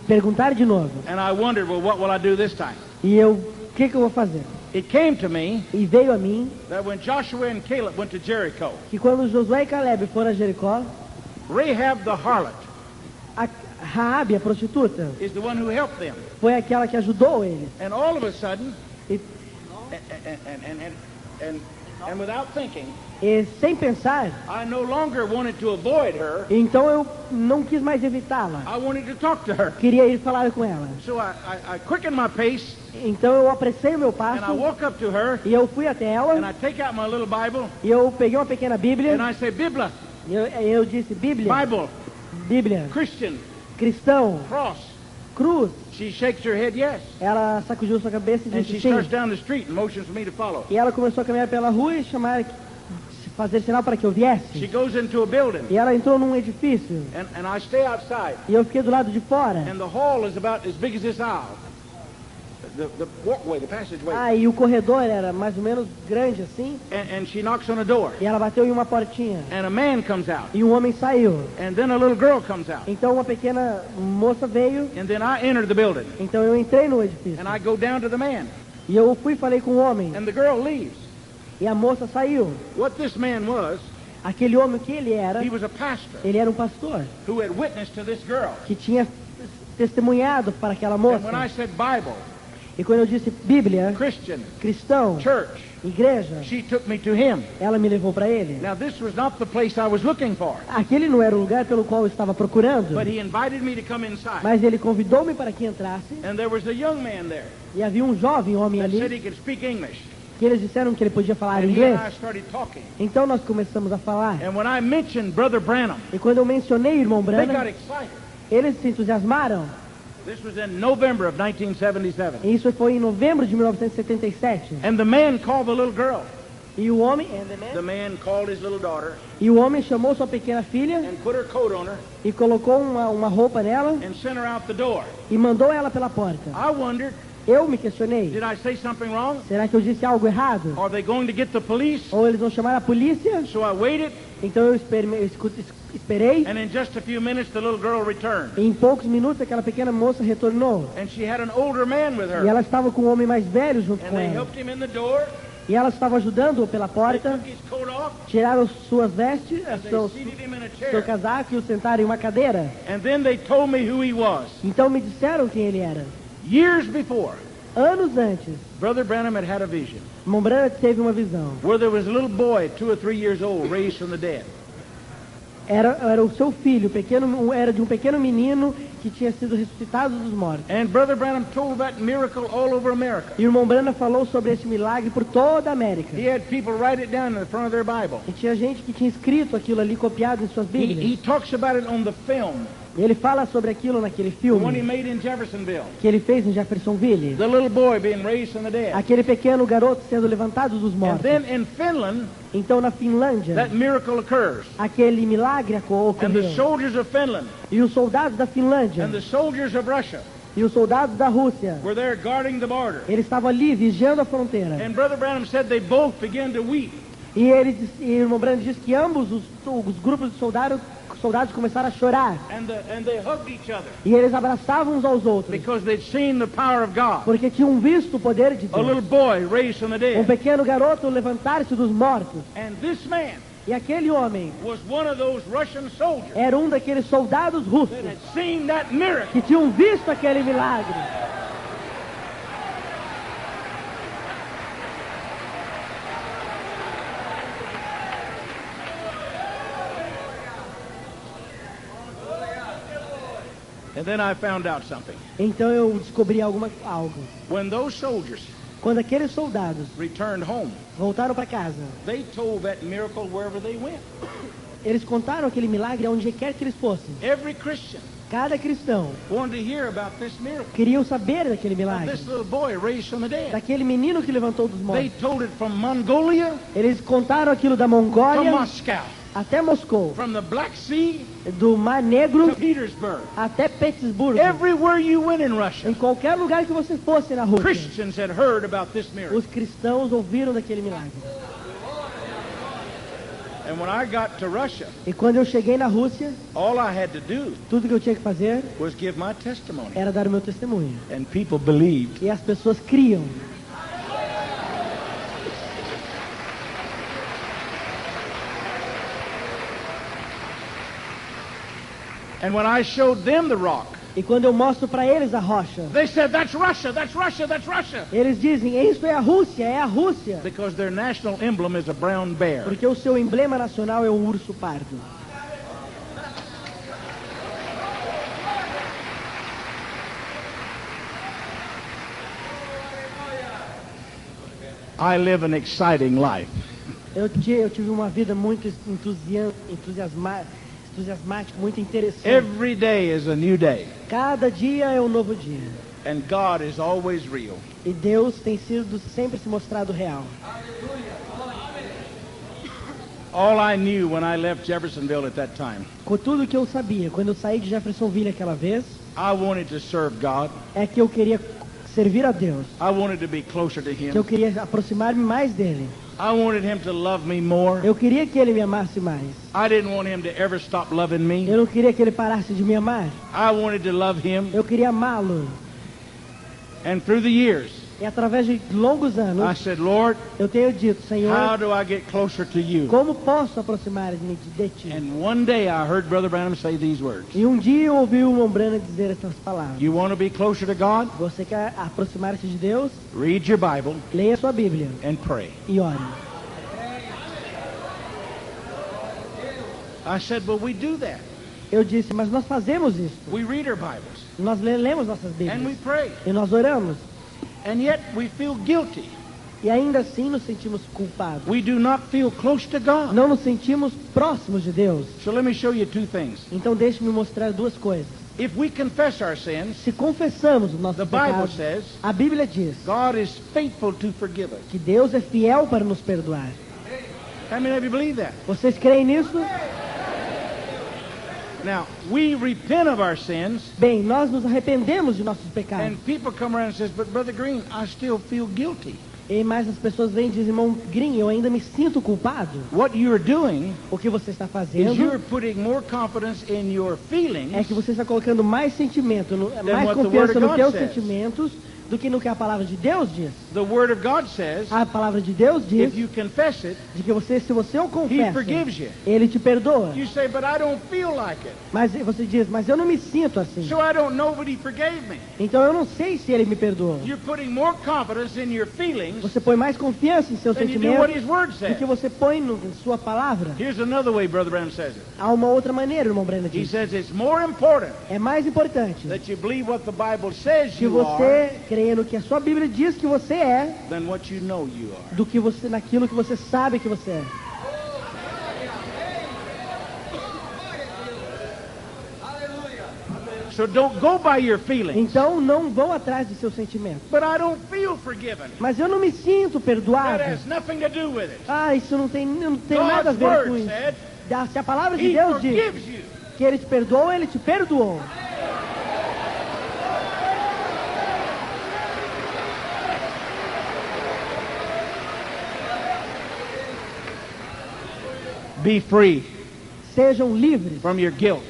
perguntar de novo. And I wondered, well, what will I do this time? E eu, o que eu vou fazer? It came to me e veio a mim that when Joshua and Caleb went to Jericho, que quando Josué e Caleb foram a Jericó, Rahab the harlot, a Raabe, a prostituta, is the one who helped them. Foi aquela que ajudou eles. And all of a sudden, and without thinking, e sem pensar, I no longer wanted to avoid her. Então eu não quis mais evitá-la. I wanted to talk to her. Queria ir falar com ela. So I quickened my pace. Então eu apressei o meu passo. And I walk up to her. E eu fui até ela. And I take out my little Bible. E eu peguei uma pequena Bíblia. And I say, Biblia. E eu disse Bíblia. Bible. Bíblia. Christian. Cristão. Cross. Cruz. She shakes her head yes. Ela sacudiu sua cabeça e disse sim. And she starts down the street and motions for me to follow. E ela começou a caminhar pela rua e fazer sinal para que eu viesse. She goes into a building. E ela entrou num edifício. And I stay outside. E eu fiquei do lado de fora. And the hall is about as big as this aisle. The walkway, the passageway. E o corredor era mais ou menos grande assim. And she knocks on a door. E ela bateu em uma portinha. And a man comes out. E um homem saiu. And then a little girl comes out. Então uma pequena moça veio. And then I enter the building. Então eu entrei no edifício. And I go down to the man. E eu fui e falei com o homem. And the girl leaves. E a moça saiu. What this man was, aquele homem que ele era, he was a pastor, ele era um pastor, who had witnessed to this girl. Que tinha testemunhado para aquela moça. And when I said Bible, e quando eu disse Bíblia, Christian, cristão, church, igreja, she took me to him. Ela me levou para ele. Now this was not the place I was looking for. Aquele não era o lugar pelo qual eu estava procurando. But he invited me to come inside. Mas ele convidou-me para que entrasse. And there was a young man there. E havia um jovem homem ali. Said he could speak English. Que eles disseram que ele podia falar inglês. Então nós começamos a falar. Branham, e quando eu mencionei o irmão Branham, eles se entusiasmaram. This was in November of 1977. E isso foi em novembro de 1977. And the man called the little girl. E o homem, the man called his little daughter. E o homem chamou sua pequena filha. And put her coat on her. E colocou uma roupa nela. And sent her out the door. E mandou ela pela porta. I wondered. Eu me questionei. Did I say something wrong? Será que eu disse algo errado? Are they going to get the police? Ou eles vão chamar a polícia? So I waited. Então eu esperei. And in just a few minutes the little girl returned. E em poucos minutos aquela pequena moça retornou. And she had an older man with her. E ela estava com um homem mais velho junto and com they ela. Helped him in the door. E ela estava ajudando-o pela porta. Tiraram suas vestes, seu casaco e o sentaram em uma cadeira. And then they told me who he was. Então me disseram quem ele era. Years before. Anos antes, Brother Branham had a vision. Irmão Branham teve uma visão. Where there was a little boy, 2 or 3 years old, raised from the dead. Era o seu filho, era de um pequeno menino que tinha sido ressuscitado dos mortos. And Brother Branham told that miracle all over America. E o irmão Branham falou sobre esse milagre por toda a América. He had people write it down in the front of their Bible. E tinha gente que tinha escrito aquilo ali copiado em suas Bíblias. He talks about it on the film. E ele fala sobre aquilo naquele filme que ele fez em Jeffersonville. The little boy being raised from the dead. Aquele pequeno garoto sendo levantado dos mortos. And then in Finland, então na Finlândia, that miracle occurs. Aquele milagre ocorreu. And the soldiers of Finland, e os soldados da Finlândia, and the soldiers of Russia, e os soldados da Rússia, were there guarding the border. Eles estavam ali vigiando a fronteira. And Brother Branham said they both began to weep. E o irmão Branham diz que ambos os grupos de soldados começaram a chorar. And they hugged each other. E eles abraçavam uns aos outros. Because they'd seen the power of God. Porque tinham visto o poder de Deus. A little boy raised from the dead. Pequeno garoto levantar-se dos mortos. And this man, e aquele homem, was one of those Russian soldiers. Era daqueles soldados russos. That had seen that miracle. Que tinham visto aquele milagre. And then I found out something. Então eu descobri algo. When those soldiers Quando aqueles soldados returned home, voltaram para casa, they told that miracle wherever they went. Eles contaram aquele milagre aonde quer que eles fossem. Every Christian, cada cristão, wanted to hear about this miracle. Queriam saber daquele milagre. This little boy raised from the dead. Daquele menino que levantou dos mortos. They told it from Mongolia, eles contaram aquilo da Mongólia, to Moscow, até Moscou, from the Black Sea, do Mar Negro, to Petersburg, até Petersburgo. Everywhere you went in Russia, em qualquer lugar que você fosse na Rússia, Christians had heard about this miracle. Os cristãos ouviram daquele milagre. And when I got to Russia, e quando eu cheguei na Rússia, all I had to do tudo que eu tinha que fazer was give my testimony. Era dar o meu testemunho. And people believed. E as pessoas criam. And when I showed them the rock, e quando eu mostro para eles a rocha, they said, "That's Russia, that's Russia, that's Russia." Eles dizem, isso é a Rússia, é a Rússia. Because their national emblem is a brown bear. Porque o seu emblema nacional é um urso pardo. I live an exciting life. Eu tive uma vida muito entusiasmática, muito interessante. Every day is a new day. Cada dia é um novo dia. And God is always real. E Deus tem sempre se mostrado real. All I knew when I left Jeffersonville at that time. Com tudo que eu sabia quando eu saí de Jeffersonville aquela vez, I wanted to serve God. É que eu queria servir a Deus. I wanted to be closer to Him. Que eu queria aproximar-me mais dele. I wanted him to love me more. Eu queria que ele me amasse mais. I didn't want him to ever stop loving me. Eu não queria que ele parasse de me amar. I wanted to love him. Eu queria amá-lo. And through the years, e através de longos anos, I said, Lord, eu tenho dito, Senhor, how do I get closer to you? Como posso aproximar-me de ti? And one day I heard Brother Branham say these words. E dia eu ouvi o irmão Branham dizer essas palavras. You want to be closer to God? Você quer aproximar-se de Deus? Read your Bible. Leia sua Bíblia. And pray. E ore. I said, well, we do that. Eu disse, mas nós fazemos isso. We read our Bibles. Nós lemos nossas Bíblias. And we pray. E nós oramos. And yet we feel guilty. E ainda assim nos sentimos culpados. We do not feel close to God. Não nos sentimos próximos de Deus. So let me show you two things. Então deixe-me mostrar duas coisas. If we confess our sins, se confessamos os nossos pecados, says, a Bíblia diz God is faithful to forgive us. Que Deus é fiel para nos perdoar. How many of you believe that? Vocês creem nisso? Now, we repent of our sins. Bem, nós nos arrependemos de nossos pecados. And people come around and says, but Brother Green, I still feel guilty. E mais as pessoas vêm e dizem, irmão Green, eu ainda me sinto culpado. What you're doing, o que você está fazendo, is you're putting more confidence in your feelings. É que você está colocando mais sentimento, mais confiança nos teus sentimentos do que no que a palavra de Deus diz. The Word of God says, a palavra de Deus diz, if you confess it, de que se você o confessa, He forgives you. Ele te perdoa. You say, but I don't feel like it. Mas você diz, mas eu não me sinto assim. So I don't know that He forgave me. Então eu não sei se Ele me perdoou. You're putting more confidence in your feelings. Você põe mais confiança em seus sentimentos do que você põe em sua palavra. Here's another way Brother Branham says it. Há uma outra maneira, irmão Branham diz. He says it's more important é mais importante that you believe what the Bible says que you você creia no que a sua Bíblia diz que você é, than what you know you are. do que você naquilo que você sabe que você é. So don't go by your feelings. Então não vão atrás de seus sentimentos. But I don't feel forgiven. Mas eu não me sinto perdoado. That has nothing to do with it. Isso não tem nada a ver com isso. Se a palavra de Deus diz que Ele te perdoou, Ele te perdoou. Be free. Sejam livres from your guilt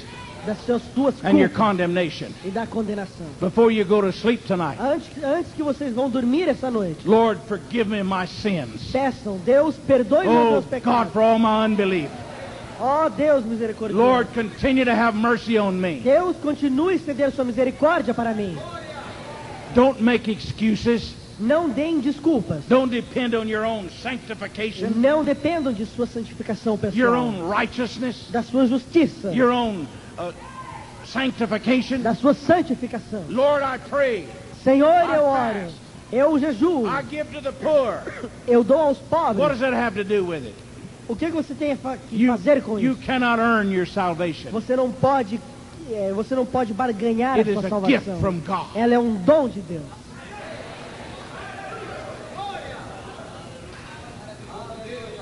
das suas culpas and your condemnation. E da condenação. Before you go to sleep tonight. Antes que vocês vão dormir essa noite. Lord, forgive me my sins. Peçam, Deus, perdoe meus pecados. God, for all my unbelief. Oh, Deus misericordioso. Lord, continue to have mercy on me. Deus, continue a estender sua misericórdia para mim. Don't make excuses. Não deem desculpas. Don't depend on your own sanctification. Não dependam de sua santificação pessoal. Your own righteousness. Da sua justiça. Your own sanctification. Da sua santificação. Lord, I pray. Senhor, eu oro. Eu jejuo. I give to the poor. Eu dou aos pobres. What does that have to do with it? O que você tem que fazer com you isso? Cannot earn your salvation. Você não pode barganhar a sua salvação. Gift from God. Ela é um dom de Deus.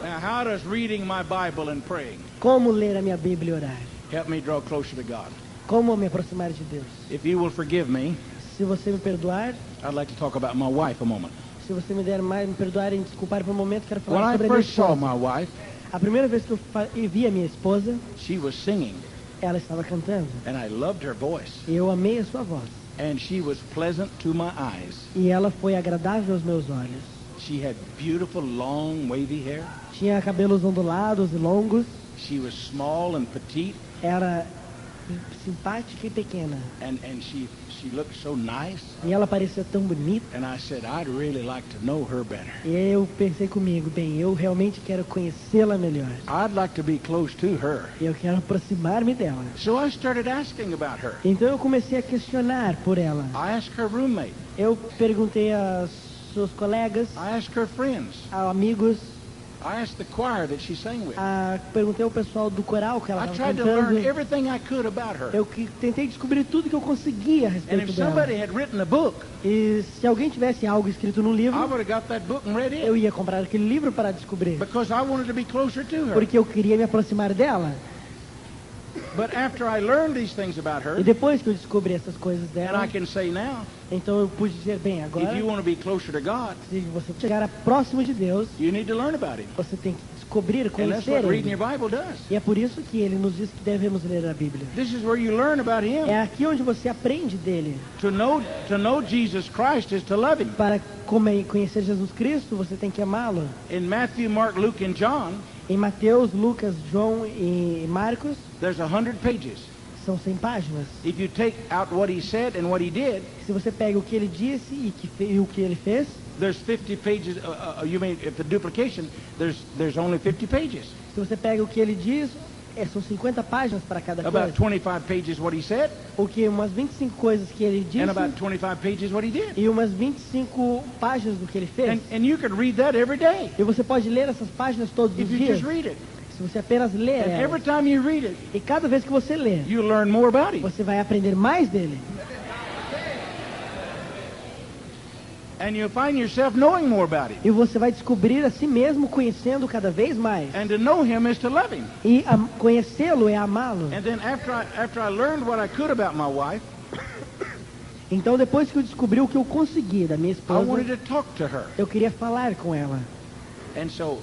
Now, how does reading my Bible and praying Como ler a minha Bíblia e orar? help me draw closer to God? Como me aproximar de Deus? If you will forgive me, se você me perdoar, I'd like to talk about my wife a moment. Se você me perdoar e me desculpar por um momento, quero falar sobre a minha esposa. When I first saw my wife, a primeira vez que eu vi a minha esposa, she was singing. Ela estava cantando. And I loved her voice. E eu amei a sua voz. And she was pleasant to my eyes. E ela foi agradável aos meus olhos. She had beautiful long wavy hair. Tinha cabelos ondulados e longos. She was small and petite. Era simpática e pequena. And she looked so nice. E ela parecia tão bonita. And I said, I'd really like to know her better. E eu pensei comigo, bem, eu realmente quero conhecê-la melhor. I'd like to be close to her. E eu quero aproximar-me dela. So I started asking about her. Então eu comecei a questionar por ela. I asked her roommate. Eu perguntei aos seus colegas. I asked her friends. A amigos. I asked the choir that she sang with. Perguntei ao pessoal do coral que ela estava cantando. I tried to learn everything I could about her. Eu tentei descobrir tudo que eu conseguia a respeito dela. Somebody had written a book, e se alguém tivesse algo escrito num livro, I would have got that book and read it. Eu ia comprar aquele livro para descobrir. Because I wanted to be closer to her. Porque eu queria me aproximar dela. But after I learned these things about her, e depois que eu descobri essas coisas dela, and I can say now, então eu pude dizer, bem, agora, if you want to be closer to God, se você chegar próximo de Deus, you need to learn about Him. Você tem que descobrir, conhecer and that's what reading Ele. Your Bible does. E é por isso que Ele nos diz que devemos ler a Bíblia. This is where you learn about Him. É aqui onde você aprende dele. To know Jesus Christ is to love Him. Para conhecer Jesus Cristo, você tem que amá-lo. In Matthew, Mark, Luke, and John, em Mateus, Lucas, João e Marcos, there's 100 pages. São 100 páginas. If you take out what he said and what he did, se você pega o que ele disse e o que ele fez, there's 50 pages. You mean if the duplication? There's only 50 pages. Se você pega o que ele diz, são 50 páginas para cada coisa. About 25 pages what he said. O que umas 25 coisas que ele disse. And about 25 pages what he did. E umas 25 páginas do que ele fez. And you can read that every day. E você pode ler essas páginas todos os dias. If you just read it. Se você apenas ler and every time you read it, e cada vez que você lê, you learn more about Him. Você vai aprender mais dele. And you'll find yourself knowing more about Him. E você vai descobrir a si mesmo conhecendo cada vez mais. And to know Him is to love Him. E conhecê-lo é amá-lo. And then after I learned what I could about my wife, então depois que eu descobri o que eu consegui da minha esposa, I wanted to talk to her. Eu queria falar com ela. And so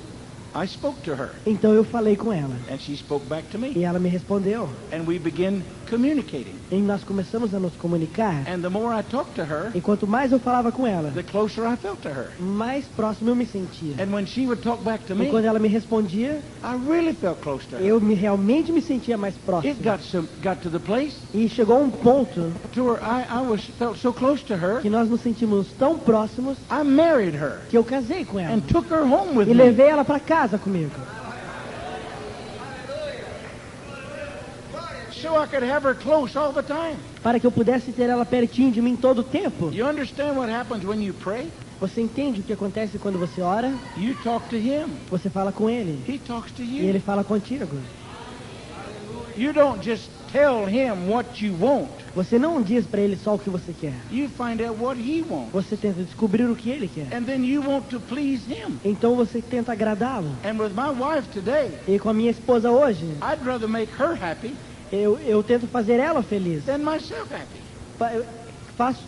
I spoke to her. Então eu falei com ela. And she spoke back to me. E ela me respondeu. And we began communicating. E nós começamos a nos comunicar. And the more I talked to her, e quanto mais eu falava com ela, the closer I felt to her. Mais próximo eu me sentia. And when she would talk back to me, e quando ela me respondia, I really felt close to her. Eu realmente me sentia mais próximo. It got to the place. E chegou um ponto to where I felt so close to her. Que nós nos sentimos tão próximos. I married her. Que eu casei com ela. And took her home with me. E levei ela para casa comigo. So I could have her close all the time. Para que eu pudesse ter ela pertinho de mim todo o tempo. You understand what happens when you pray? Você entende o que acontece quando você ora? You talk to him. Você fala com ele. He talks to you. E ele fala contigo. You don't just tell him what you want. Você não diz para ele só o que você quer. You find out what he wants. Você tenta descobrir o que ele quer. And then you want to please him. Então você tenta agradá-lo. And with my wife today, e com a minha esposa hoje, I'd rather make her happy. Eu tento fazer ela feliz. Than myself happy.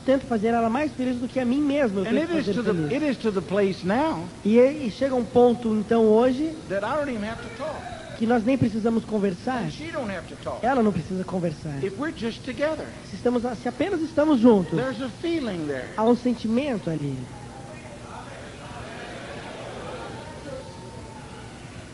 Tento fazer ela mais feliz do que a mim mesmo. And it is to the place now. E chega um ponto então hoje that I don't even have to talk. Que nós nem precisamos conversar. And she don't have to talk. Ela não precisa conversar. If we're just together. Se apenas estamos juntos. There's a feeling there. Há um sentimento ali.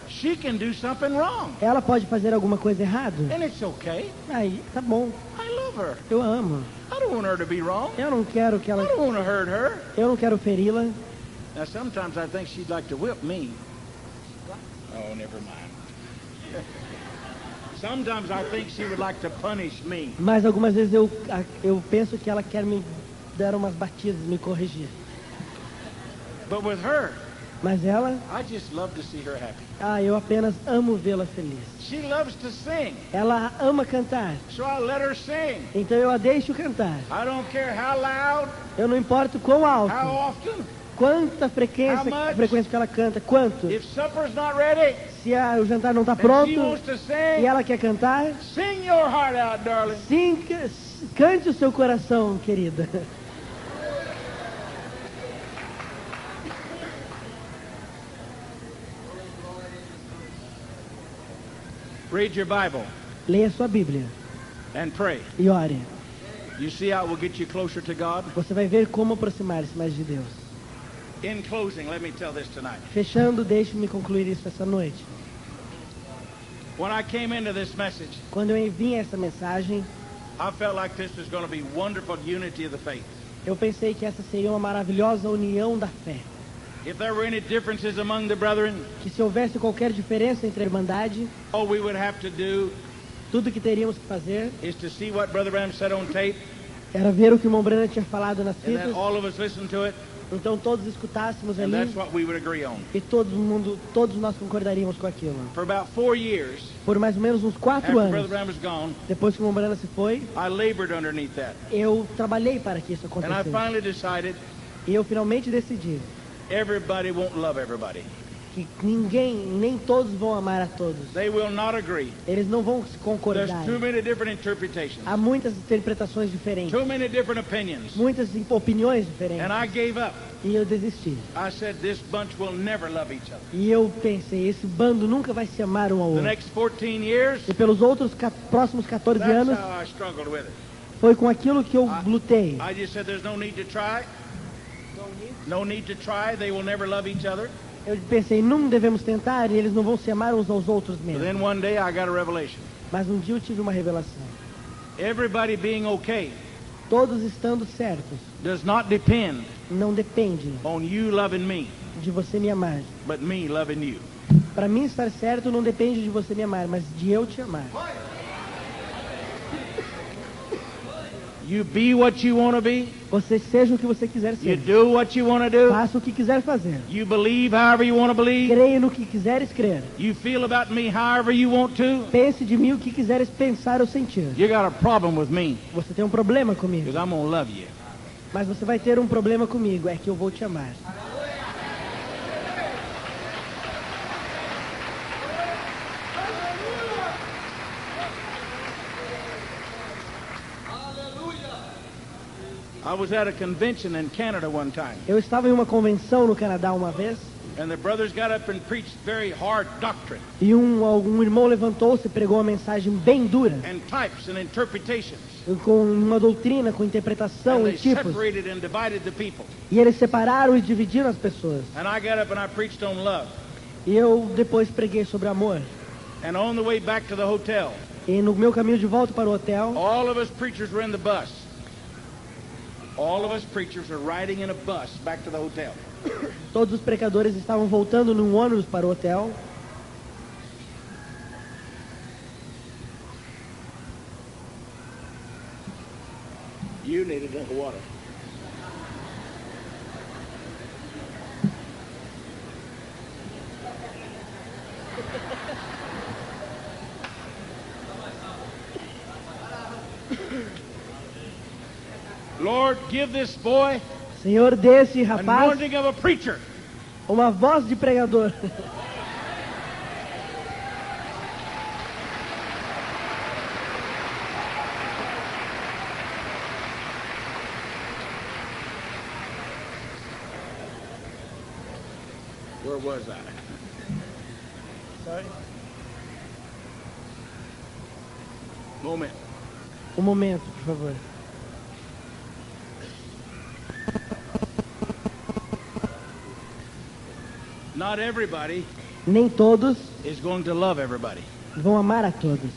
She can do something wrong. Ela pode fazer alguma coisa errada. And it's okay. Aí, tá bom. I love her. Eu amo. I don't want her to be wrong. Eu não quero que ela. I don't want to hurt her. Eu não quero feri-la. Now sometimes I think she'd like to whip me. Oh, never mind. Sometimes I think she would like to punish me. Mas algumas vezes eu penso que ela quer me dar umas batidas, me corrigir. But with her, mas ela, I just love to see her happy. Eu apenas amo vê-la feliz. She loves to sing. Ela ama cantar. So I let her sing. Então eu a deixo cantar. I don't care how loud. Eu não importo quão alto. How often. Quanta frequência que ela canta, quanto? If supper's not ready, se o jantar não está pronto, sing, e ela quer cantar, sing your heart out, darling. Sim, cante o seu coração, querida. Read your Bible. Leia sua Bíblia. And pray. E ore. You see how it will get you closer to God? Você vai ver como aproximar-se mais de Deus. In closing, let me tell this tonight. Fechando, deixe-me concluir isso essa noite. When I came into this message, quando eu vim essa mensagem, I felt like this was going to be wonderful unity of the faith. Eu pensei que essa seria uma maravilhosa união da fé. If there were any differences among the brethren, que se houvesse qualquer diferença entre a irmandade, all we would have to do, tudo que teríamos que fazer, is to see what Brother Branham said on tape. Era ver o que o irmão Branham tinha falado nas fitas. And then all of us listen to it. Então todos escutássemos ali. And that's what we would agree on. E todos nós concordaríamos com aquilo. For about 4 years, por mais ou menos uns 4 anos, gone, depois que o irmão Branham se foi, I labored underneath that. Eu trabalhei para que isso acontecesse. And I finally decided, e eu finalmente decidi. Everybody won't love everybody. Que nem todos vão amar a todos. They will not agree. Eles não vão concordar. There's too many different interpretations. Há muitas interpretações diferentes. Too many different opinions. Muitas opiniões diferentes. And I gave up. E eu desisti. I said this bunch will never love each other. E eu pensei, esse bando nunca vai se amar um ao outro. The next 14 years, e pelos próximos 14 anos, how I struggled with it. Foi com aquilo que eu lutei. I just said there's no need to try. No need to try. They will never love each other. Eu pensei, não devemos tentar e eles não vão se amar uns aos outros mesmo. But then one day I got a revelation. Mas um dia eu tive uma revelação. Everybody being okay. Todos estando certos. Does not depend. Não depende. On you loving me. De você me amar. But me loving you. Para mim estar certo não depende de você me amar, mas de eu te amar. You be what you want to be. Você seja o que você quiser ser. You do what you want to do. Faça o que quiser fazer. You believe however you want to believe. Creia no que quiseres crer. You feel about me however you want to. Pense de mim o que quiseres pensar ou sentir. You got a problem with me. Você tem um problema comigo. Because I'm gonna love you. Mas você vai ter um problema comigo, é que eu vou te amar. I was at a convention in Canada one time. Eu estava em uma convenção no Canadá uma vez. And the brothers got up and preached very hard doctrine. E um irmão levantou-se e pregou uma mensagem bem dura. And types and interpretations. Com uma doutrina, com interpretação e tipos. E eles separaram e dividiram as pessoas. And I got up and I preached on love. E eu depois preguei sobre amor. And on the way back to the hotel. E no meu caminho de volta para o hotel. All of us preachers were in the bus. All of us preachers are riding in a bus back to the hotel. Todos os pregadores estavam voltando num ônibus para o hotel. You need a drink of water. Lord, give this boy Senhor, dê esse rapaz anointing of a preacher. Uma voz de pregador. Where was I? Sorry. Momento. Momento, por favor. Not everybody Nem todos is going to love everybody. Vão amar a todos.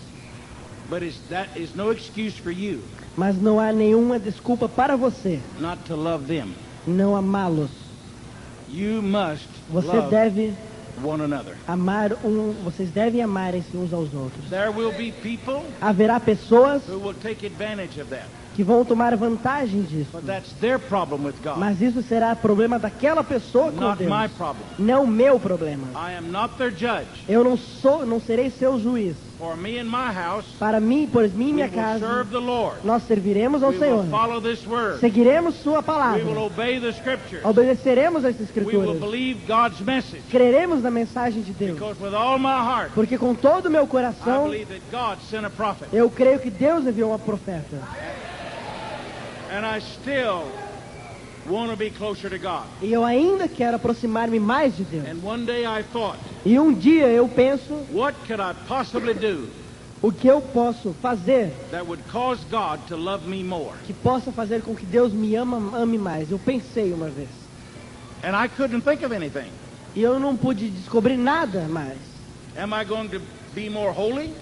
But that is no excuse for you. Mas não há nenhuma desculpa para você not to love them. Não amá-los. You must Você love deve one another. Vocês devem amarem-se uns aos outros. There will be people Haverá pessoas who will take advantage of that. Que vão tomar vantagem disso. But that's their problem with God. Mas isso será problema daquela pessoa com not Deus. My problem. Não meu problema. I am not their judge. Eu não serei seu juiz. For me and my house, para mim, por mim e minha casa, serve the Lord. Nós serviremos ao we Senhor. Will follow this word. Seguiremos sua palavra. We will obey the scriptures. Obedeceremos as escrituras. We will believe God's message. Creremos na mensagem de Deus. Because with all my heart, porque com todo o meu coração, I believe that God sent a prophet. Eu creio que Deus enviou uma profeta. And I still want to be closer to God. E eu ainda quero aproximar-me mais de Deus. And one day I thought, e dia eu penso, what could I possibly do? O que eu posso fazer that would cause God to love me more? Que possa fazer com que Deus me ame mais. Eu pensei uma vez. And I couldn't think of anything. E eu não pude descobrir nada mais. Am I going to be more holy?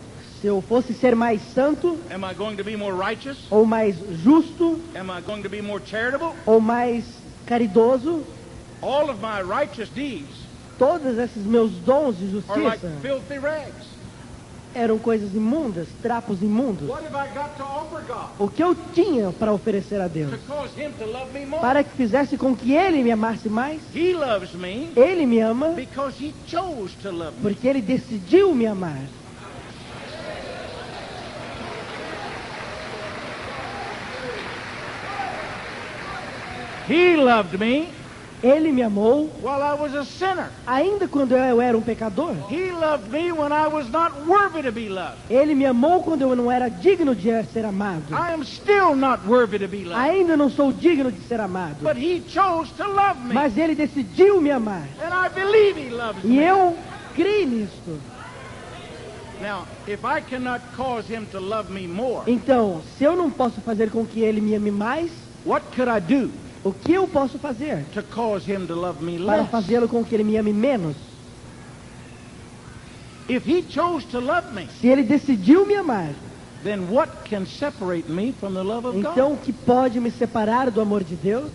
Se eu fosse ser mais santo, am I going to be more righteous? Ou mais justo, am I going to be more charitable? Ou mais caridoso, all of my righteous deeds, todos esses meus dons de justiça, are like filthy rags. Eram coisas imundas, trapos imundos. What have I got to offer God? O que eu tinha para oferecer a Deus? To cause him to love me more? Para que fizesse com que Ele me amasse mais? He loves me Ele me ama because he chose to love me. Porque Ele decidiu me amar. He loved me. Ele me amou. While I was a sinner. Ainda quando eu era pecador. He loved me when I was not worthy to be loved. Ele me amou quando eu não era digno de ser amado. I am still not worthy to be loved. Ainda não sou digno de ser amado. But he chose to love me. Mas ele decidiu me amar. And I believe he loves me. E eu creio nisto. Now, if I cannot cause him to love me more. Então, se eu não posso fazer com que ele me ame mais, what could I do? O que eu posso fazer to cause him to love me para less? fazê-lo com que ele me ame menos? If he chose to love me, se ele decidiu me amar, then what can separate me from the love of então God? O que pode me separar do amor de Deus?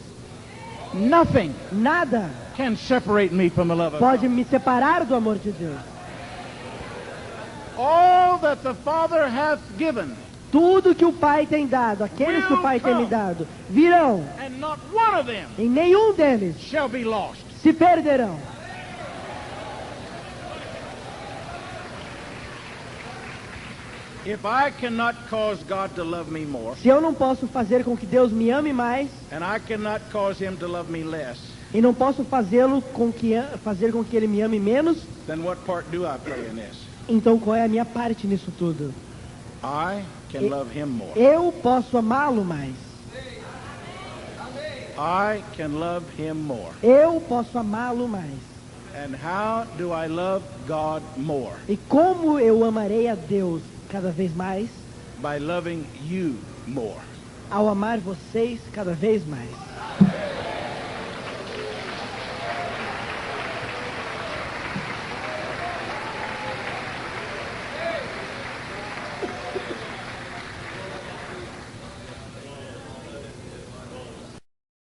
Nothing. Nada. Can separate me from the love of pode God. me separar do amor de Deus. All that the Father hath given. Tudo que o Pai tem dado, aqueles que o Pai tem me dado, virão. And not one of them e nenhum deles shall be lost. Se perderão. If I cannot cause God to love me more, se eu não posso fazer com que Deus me ame mais, and I cannot cause him to love me less, e não posso fazê-lo fazer com que ele me ame menos, then what part do I play in this? Então qual é a minha parte nisso tudo? I can love him more. Eu posso amá-lo mais. I can love him more. Eu posso amá-lo mais. And how do I love God more? E como eu amarei a Deus cada vez mais? By loving you more. Ao amar vocês cada vez mais.